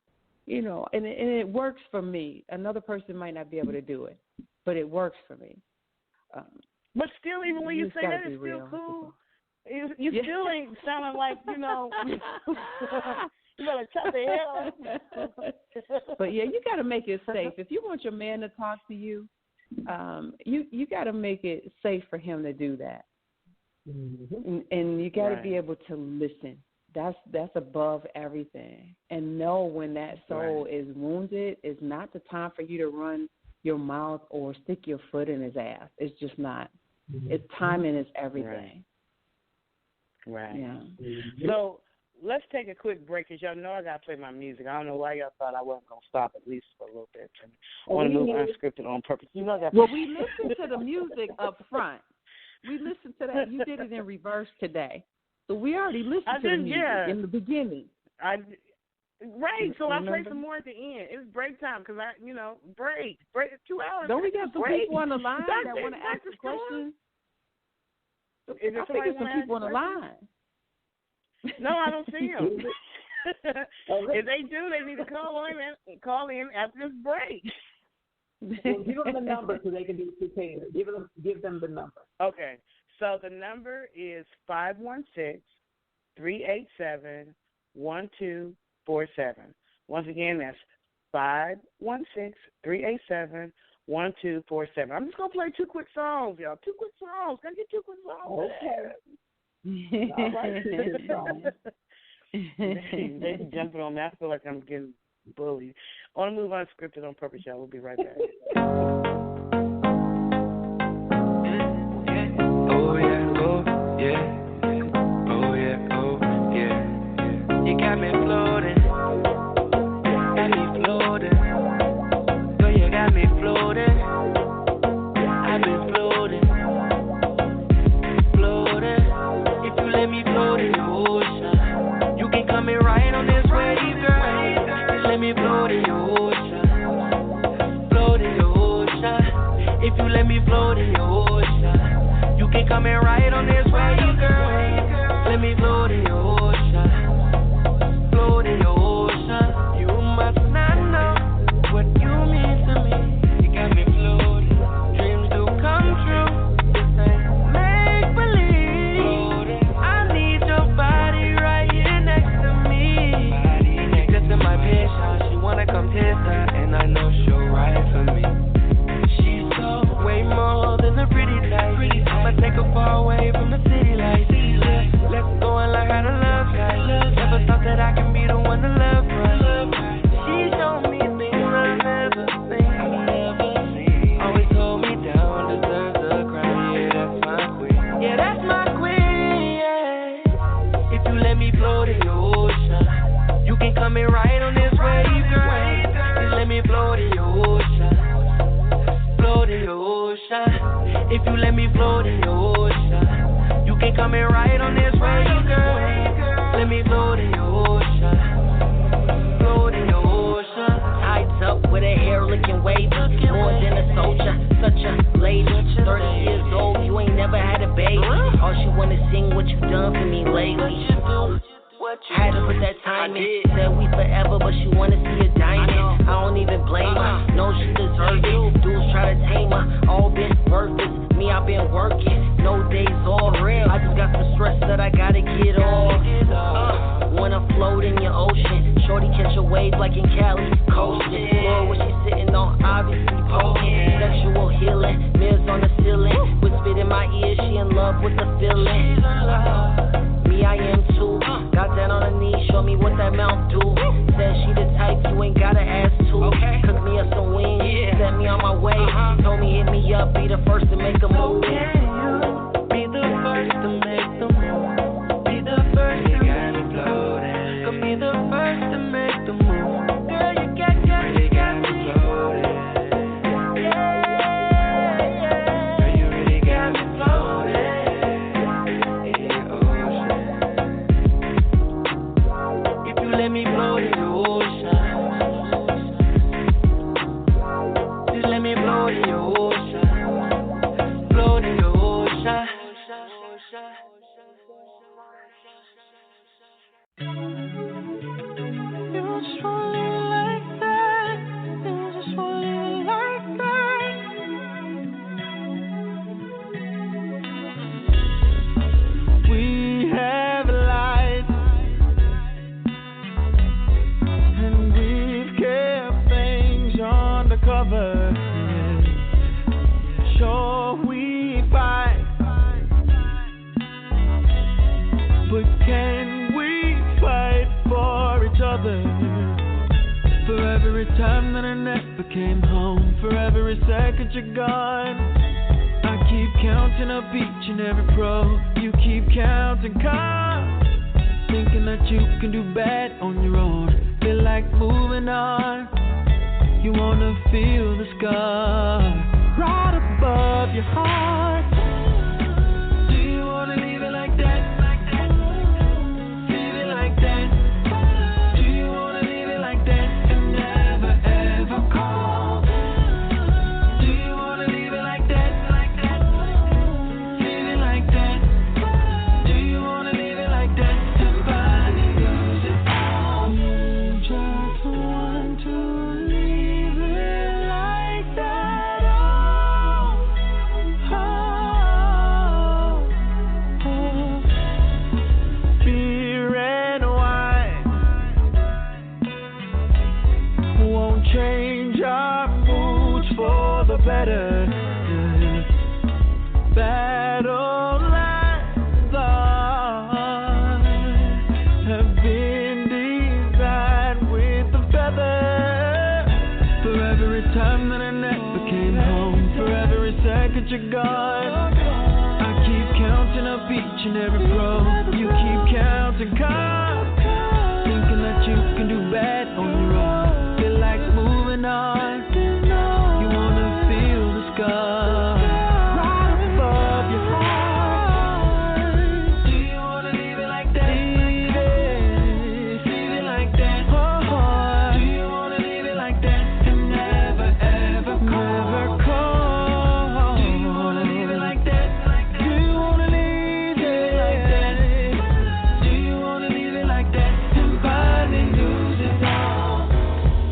And it works for me. Another person might not be able to do it, but it works for me. But still, even when you say that, it's still cool. You still ain't sounding like, you better shut the hell up. But, you got to make it safe. If you want your man to talk to you, you got to make it safe for him to do that. And you got to be able to listen. That's above everything. And know when that soul is wounded, it's not the time for you to run your mouth or stick your foot in his ass. It's just not. It's timing is everything. Right. Yeah. So let's take a quick break, because y'all know I got to play my music. I don't know why y'all thought I wasn't going to stop at least for a little bit. I want to move unscripted on purpose. You know I got Well, we listened to the music up front. We listened to that. You did it in reverse today. So we already listened to the music in the beginning. Right, so I played some more at the end. It was break time because break 2 hours. Don't we got some people on the line that want to ask the questions? I think there's some people on the line. No, I don't see them. If they do, they need to call in after this break. Well, give them the number so they can be prepared. Give them the number. Okay, so the number is 516-387-1247. Once again, that's 516-387-1247. I'm just going to play 2 quick songs, y'all. 2 quick songs. Got to get 2 quick songs. Okay. All right, 2 quick songs. They jumping on me. I feel like I'm getting bullied. I want to move unscripted on purpose, y'all. We'll be right back. Oh, yeah, oh, yeah. Oh, yeah, oh, yeah. You got me floating. Got me floating. Girl, you got me floating. I've been floating. Floating. If you let me float in the ocean, you can come in right on this wave, girl. Just let me float in your ocean. Float in your ocean. If you let me float in your ocean, you can come in right on this wave, girl. Let me float in your ocean. Float in your ocean. You must not know what you mean to me. You got me floating. Dreams do come true. This ain't make believe. I need your body right here next to me. She testing my patience. She wanna come taste her, and I know she'll ride for me. She's so way more than the pretty type. I'ma take her far away from the city lights. Let's go and learn how to love like. Never thought that I can be the one to love right. She showed me things I've never seen. Always hold me down, deserves the crown. Yeah, that's my queen. Yeah, that's my queen. Yeah. If you let me float in your ocean, you can come in right on this wave, girl. Just let me float in your ocean. Float in your ocean. If you let me float in your ocean, you can come in right on this wave, girl. Let me float in your ocean. Float in your ocean. Tied up with her hair looking wavy, more than a soldier, such a lady. 30 years old, you ain't never had a baby. All she wanna sing what you done for me lately. Had to put that time in. Said we forever, but she wanna see a diamond. I don't even blame her. No, she deserves it. Dudes try to tame her. All been worthless. Me, I've been working. No days all real. I just got some stress that I gotta get off. Wanna float in your ocean. Shorty catch a wave like in Cali. Coasting. Floor where she sitting on, obviously posing. Sexual healing. Mirrors on the ceiling. Whispered in my ear, she in love with the feeling. Me, I am too. Got down on her knees, show me what that mouth do. Said she the type you ain't gotta ask to. Cook me up some wings, set me on my way. Told me hit me up, be the first to make a move. Be the first to make the move. Be the first to make me floating. Come be the first to make the move. Girl, you got me floating. Yeah. Girl, you really got me floating in the ocean. If you let me float in the ocean, just let me float in your ocean. Float in your ocean. You just want it like that. You just want it like that. We have light, and we've kept things undercover. Sure, we fight, but can we fight for each other? For every time that I never came home, for every second you're gone, I keep counting up each and every pro. You keep counting cars, thinking that you can do bad on your own. Feel like moving on. You wanna feel the scar right above your heart. Do you wanna leave it like that? Leave it like that. Do you wanna leave it like that and never ever call? Do you wanna leave it like that? Leave it like that. Do you wanna leave it like that and finally lose it all? Just want to leave it like that. Beer and wine won't change our moods for the better. Battle lines have been designed with a feather. For every time that a net became home, for every second you're gone, I keep counting up each and every pro. You keep counting cars, thinking that you can do bad on your own. Feel like moving on. You wanna feel the scar right above your heart. Do you wanna leave it like that? Leave it like that. Do you wanna leave it like that and never ever call? Do you wanna leave it like that? Do you wanna leave it like that? Do you wanna leave it like that and finally lose it all?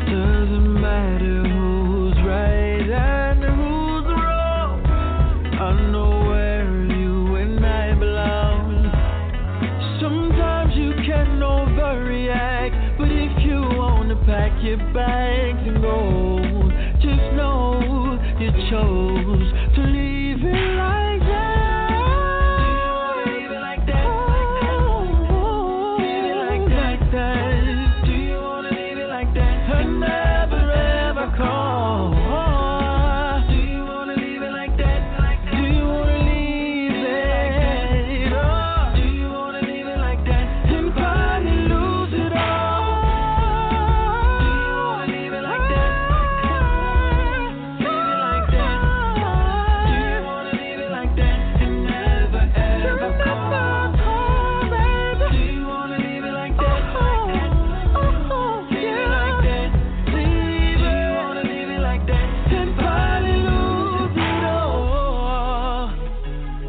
Doesn't matter who's right and who's wrong. I know where you and I belong. Sometimes you can overreact, but if you wanna pack your bags and go, just know you chose to leave it like that. Do you wanna leave it like that? Leave it like that. Do you wanna leave it like that and never ever call? Do you wanna leave it like that? Do you wanna leave it? Oh, do you wanna leave it like that and finally lose it all? Do you wanna leave it like that? Leave it like that. Do you wanna leave it like that and never ever call? Do you wanna leave it like that? Leave it like that. Do you wanna leave it like that and finally lose it all?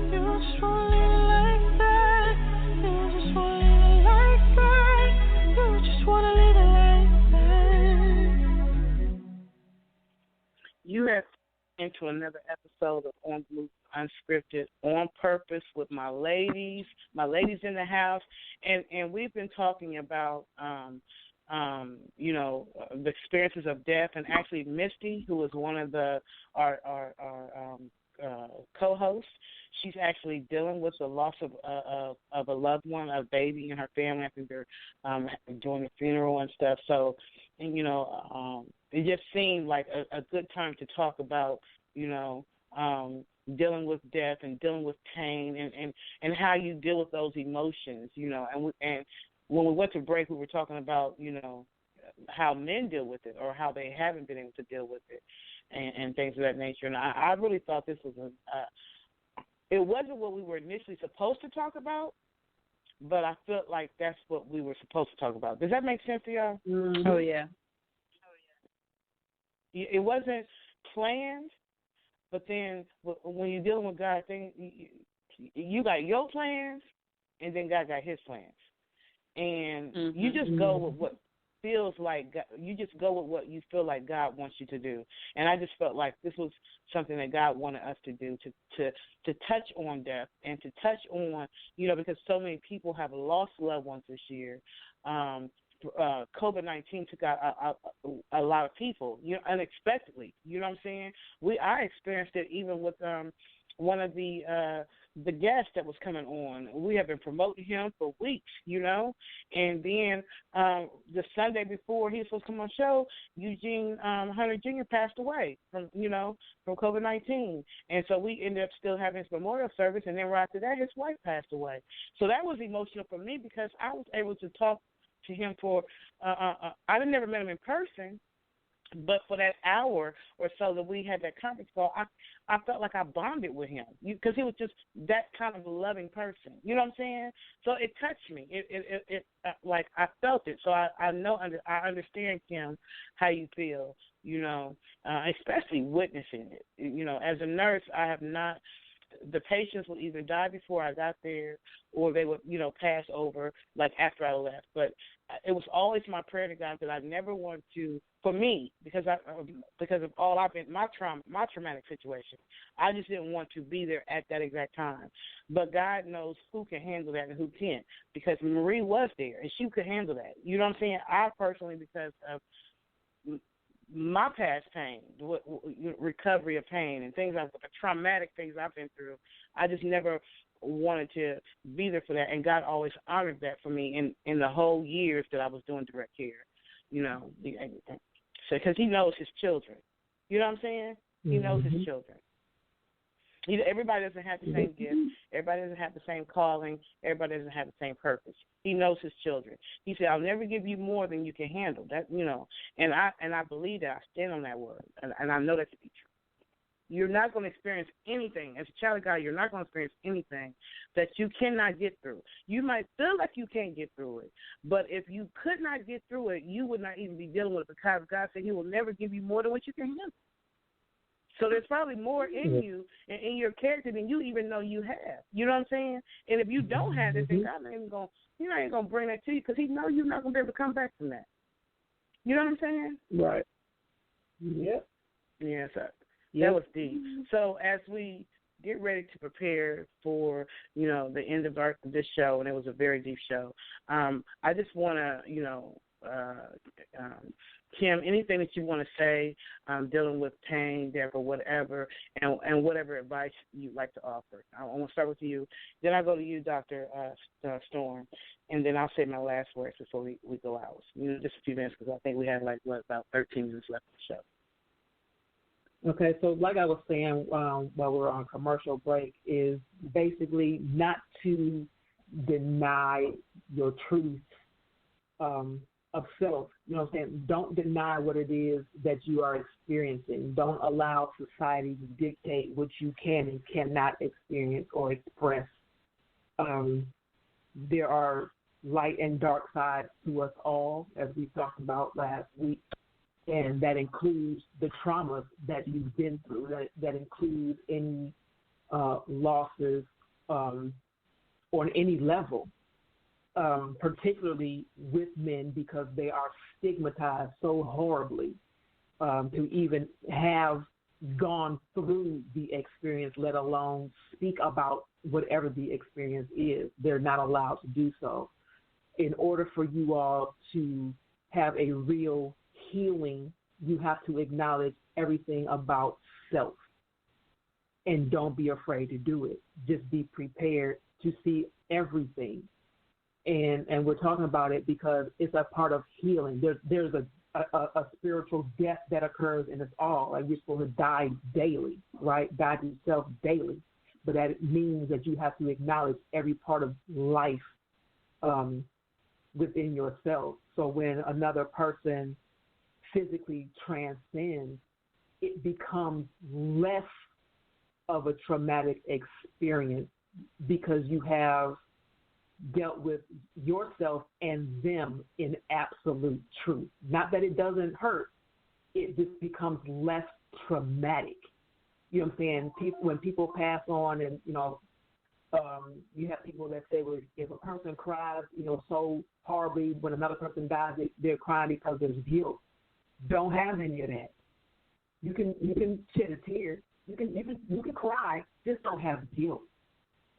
You just wanna leave it like that. You just wanna leave it like that. You just wanna leave it like that. You have into another episode of On the Move Unscripted on purpose with my ladies in the house, and we've been talking about the experiences of death, and actually Misty, who is one of our co-hosts, she's actually dealing with the loss of a loved one, a baby in her family. I think they're doing a funeral and stuff. So, and, it just seemed like a good time to talk about, dealing with death and dealing with pain and how you deal with those emotions, and when we went to break, we were talking about, how men deal with it or how they haven't been able to deal with it and things of that nature. And I really thought this was it wasn't what we were initially supposed to talk about, but I felt like that's what we were supposed to talk about. Does that make sense to y'all? Mm-hmm. Oh, yeah. It wasn't planned, but then when you're dealing with God, you got your plans, and then God got His plans, and you just go with what feels like God, you just go with what you feel like God wants you to do. And I just felt like this was something that God wanted us to do, to touch on death and to touch on, because so many people have lost loved ones this year. COVID-19 took out a lot of people, unexpectedly. You know what I'm saying? I experienced it even with one of the the guest that was coming on. We have been promoting him for weeks, and then the Sunday before he was supposed to come on the show, Eugene Hunter Jr. passed away from COVID-19, and so we ended up still having his memorial service, and then right after that, his wife passed away. So that was emotional for me because I was able to talk to him for I never met him in person, but for that hour or so that we had that conference call, I felt like I bonded with him because he was just that kind of a loving person. You know what I'm saying? So it touched me. It like I felt it. So I understand, Kim, how you feel. Especially witnessing it. As a nurse, I have not. The patients would either die before I got there, or they would, pass over like after I left. But it was always my prayer to God that I never want to, for me, because of all I've been, my traumatic situation. I just didn't want to be there at that exact time. But God knows who can handle that and who can't, because Marie was there and she could handle that. You know what I'm saying? I personally, because of my past pain, recovery of pain, and things like the traumatic things I've been through, I just never wanted to be there for that, and God always honored that for me in the whole years that I was doing direct care, so because He knows His children. You know what I'm saying? He knows His children. Everybody doesn't have the same gift. Everybody doesn't have the same calling. Everybody doesn't have the same purpose. He knows His children. He said, "I'll never give you more than you can handle." That and I believe that. I stand on that word, and I know that to be true. You're not going to experience anything as a child of God. You're not going to experience anything that you cannot get through. You might feel like you can't get through it, but if you could not get through it, you would not even be dealing with it, because God said He will never give you more than what you can handle. So there's probably more in you and in your character than you even know you have. You know what I'm saying? And if you don't have it, then God ain't gonna bring that to you, because He knows you're not gonna be able to come back from that. You know what I'm saying? Right. Yep. Yeah. So that was deep. So as we get ready to prepare for the end of this show, and it was a very deep show, I just want to Kim, anything that you want to say dealing with pain, Deborah, whatever, and whatever advice you'd like to offer. I want to start with you. Then I'll go to you, Dr. Storm, and then I'll say my last words before we go out. Just a few minutes, because I think we have about 13 minutes left of the show. Okay, so like I was saying while we were on commercial break, is basically not to deny your truth of self. You know what I'm saying? Don't deny what it is that you are experiencing. Don't allow society to dictate what you can and cannot experience or express. There are light and dark sides to us all, as we talked about last week, and that includes the traumas that you've been through, that includes any losses on any level. Particularly with men, because they are stigmatized so horribly to even have gone through the experience, let alone speak about whatever the experience is. They're not allowed to do so. In order for you all to have a real healing, you have to acknowledge everything about self. And don't be afraid to do it. Just be prepared to see everything. And we're talking about it because it's a part of healing. There's a spiritual death that occurs in us all. Like, you're supposed to die daily, right? Die to yourself daily. But that means that you have to acknowledge every part of life within yourself. So when another person physically transcends, it becomes less of a traumatic experience, because you have dealt with yourself and them in absolute truth. Not that it doesn't hurt, it just becomes less traumatic. You know what I'm saying? When people pass on, and you have people that say, well, if a person cries, so horribly when another person dies, they're crying because there's guilt. Don't have any of that. You can shed a tear. You can cry. Just don't have guilt.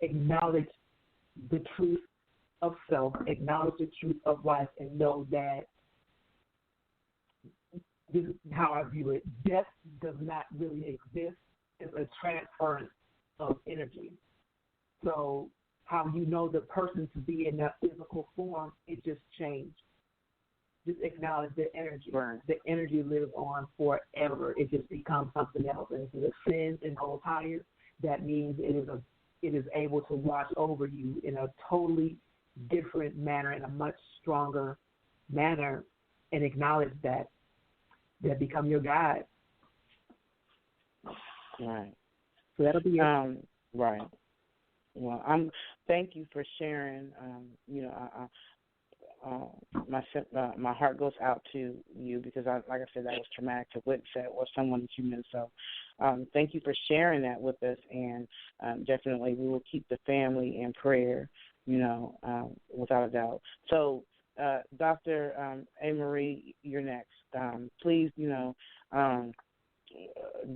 Acknowledge the truth of self, acknowledge the truth of life, and know that this is how I view it. Death does not really exist. It's a transference of energy. So how you know the person to be in that physical form, it just changed. Just acknowledge the energy. Right. The energy lives on forever. It just becomes something else. And if it ascends and goes higher, that means it is able to wash over you in a totally different manner, in a much stronger manner, and acknowledge that become your guide. Right. So that'll be it. Right. Well, thank you for sharing. My heart goes out to you because, like I said, that was traumatic to witness that, or someone that you knew. So, thank you for sharing that with us, and definitely we will keep the family in prayer. Without a doubt. So, Dr. A. Marie, you're next. Please,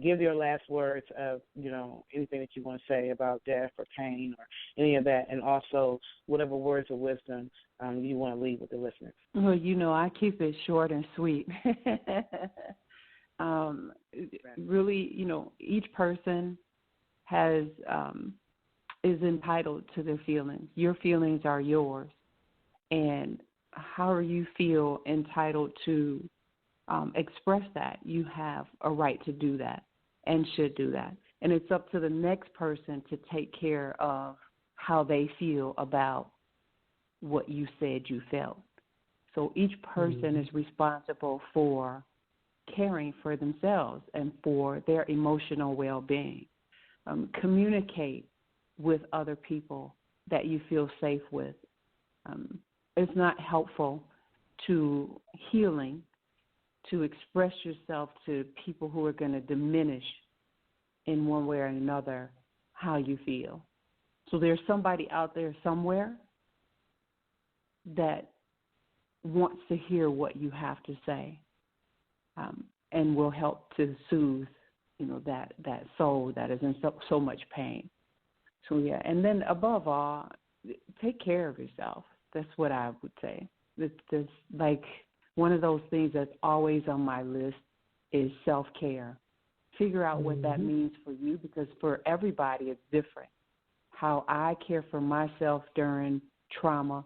give your last words of, anything that you want to say about death or pain or any of that, and also whatever words of wisdom you want to leave with the listeners. Well, I keep it short and sweet. Really, each person is entitled to their feelings. Your feelings are yours. And however you feel entitled to express that, you have a right to do that and should do that. And it's up to the next person to take care of how they feel about what you said you felt. So each person is responsible for caring for themselves and for their emotional well-being. Communicate with other people that you feel safe with. It's not helpful to healing to express yourself to people who are going to diminish in one way or another how you feel. So there's somebody out there somewhere that wants to hear what you have to say, and will help to soothe, that soul that is in so much pain. So, yeah, and then above all, take care of yourself. That's what I would say. It's like one of those things that's always on my list is self-care. Figure out what that means for you, because for everybody it's different. How I care for myself during trauma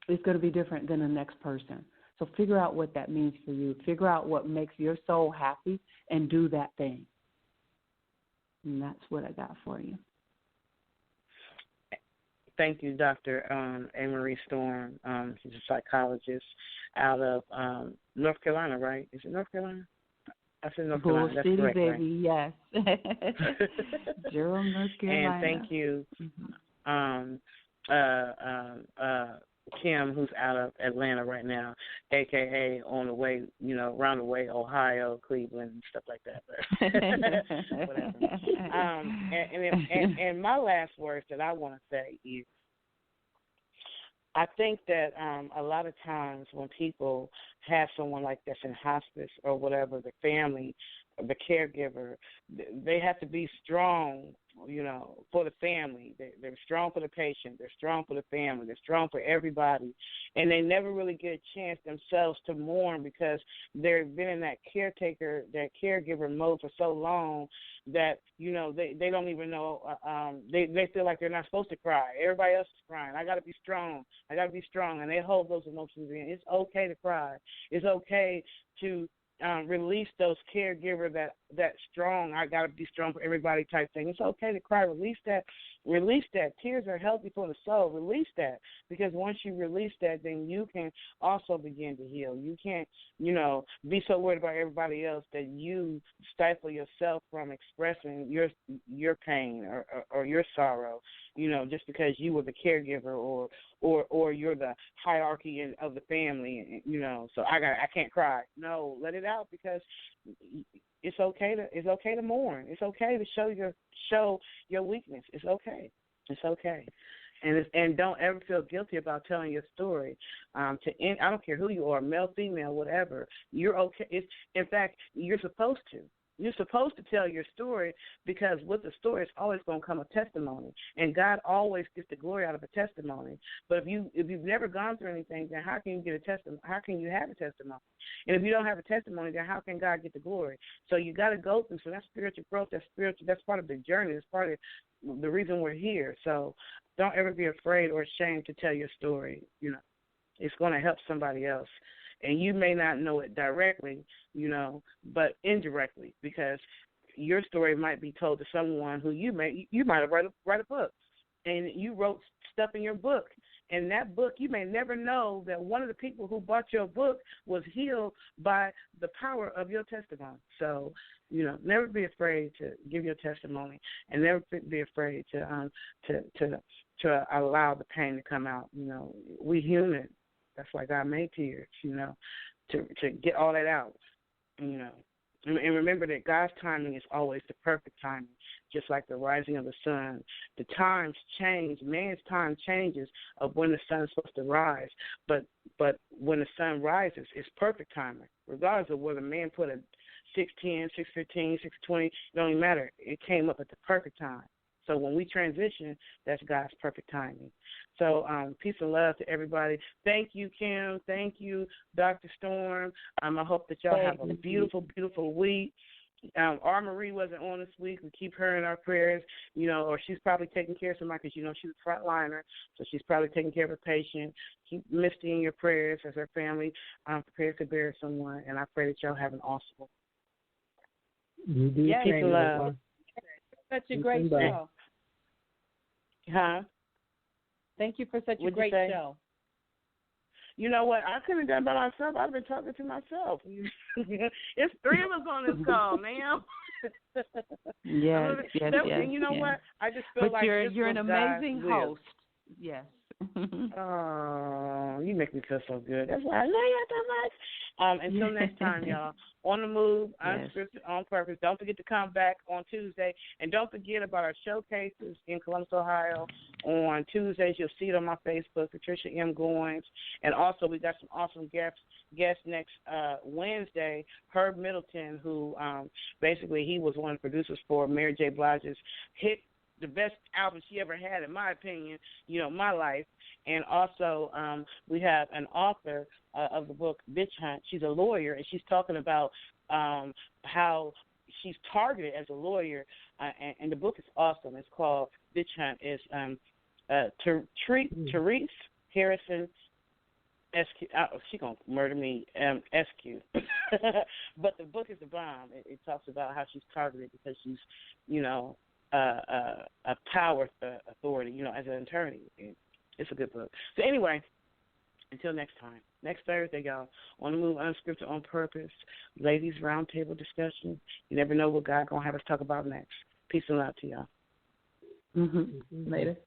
is going to be different than the next person. So figure out what that means for you. Figure out what makes your soul happy and do that thing. And that's what I got for you. Thank you, Dr. A. Marie Storm. She's a psychologist out of North Carolina, right? Is it North Carolina? I said North Carolina. That's City, correct, baby, right? Yes. Durham, North Carolina. And thank you, Kim, who's out of Atlanta right now, a.k.a. on the way, around the way, Ohio, Cleveland, and stuff like that. Whatever. And my last words that I want to say is, I think that a lot of times when people have someone like this in hospice or whatever, the family, the caregiver, they have to be strong, for the family. They're strong for the patient. They're strong for the family. They're strong for everybody. And they never really get a chance themselves to mourn because they've been in that caretaker, that caregiver mode for so long that, they don't even know, they feel like they're not supposed to cry. Everybody else is crying. I got to be strong. I got to be strong. And they hold those emotions in. It's okay to cry. It's okay to release those caregiver that strong, I gotta be strong for everybody type thing. It's okay to cry. Release that. Tears are healthy for the soul. Release that, because once you release that, then you can also begin to heal. You can't, be so worried about everybody else that you stifle yourself from expressing your pain or your sorrow. Just because you were the caregiver or you're the hierarchy of the family. So I can't cry. No, let it out, because it's okay to mourn. It's okay to show your weakness. It's okay. And don't ever feel guilty about telling your story. I don't care who you are, male, female, whatever. You're okay. In fact, you're supposed to. You're supposed to tell your story because with the story, it's always going to come a testimony, and God always gets the glory out of a testimony. But if you've never gone through anything, then how can you get a testimony? How can you have a testimony? And if you don't have a testimony, then how can God get the glory? So you got to go through. So that's spiritual growth. That's part of the journey. It's part of the reason we're here. So don't ever be afraid or ashamed to tell your story. You know, it's going to help somebody else. And you may not know it directly, you know, but indirectly, because your story might be told to someone who you might have write a book, and you wrote stuff in your book. And that book, you may never know that one of the people who bought your book was healed by the power of your testimony. So, you know, never be afraid to give your testimony, and never be afraid to allow the pain to come out. You know, we human. That's why God made tears, you know, to get all that out, you know. And remember that God's timing is always the perfect timing, just like the rising of the sun. The times change. Man's time changes of when the sun is supposed to rise. But when the sun rises, it's perfect timing, regardless of whether man put a 6:10, 6:15, 6:20. It don't even matter. It came up at the perfect time. So when we transition, that's God's perfect timing. So peace and love to everybody. Thank you, Kim. Thank you, Dr. Storm. I hope that y'all have a beautiful, beautiful week. R. Marie wasn't on this week. We keep her in our prayers, you know, or she's probably taking care of somebody because, you know, she's a frontliner, so she's probably taking care of a patient. Keep Misty in your prayers as her family prepares to bury someone, and I pray that y'all have an awesome week. You do. Yes. Peace and love. Such a great show. Huh? Thank you for such a great show. You know what? I couldn't have done it by myself. I've been talking to myself. It's three of us on this call, ma'am. Yes. And you know what? I just feel like you're an amazing host. Yes. Oh, you make me feel so good. That's why I love you so much. Until next time, y'all. On the move, unscripted, on purpose. Don't forget to come back on Tuesday. And don't forget about our showcases in Columbus, Ohio on Tuesdays. You'll see it on my Facebook, Patricia M. Goins. And also, we got some awesome guests next Wednesday, Herb Middleton, who basically he was one of the producers for Mary J. Blige's hit, the best album she ever had, in my opinion, you know, My Life. And also we have an author of the book, Bitch Hunt. She's a lawyer, and she's talking about how she's targeted as a lawyer. And the book is awesome. It's called Bitch Hunt. It's Therese Harrison SQ. She's going to murder me, SQ. But the book is a bomb. It talks about how she's targeted because she's, you know, a power authority, you know, as an attorney. It's a good book. So anyway, until next time. Next Thursday, y'all, on the move, unscripted, on purpose. Ladies roundtable discussion. You never know what God going to have us talk about next. Peace and love to y'all. Later.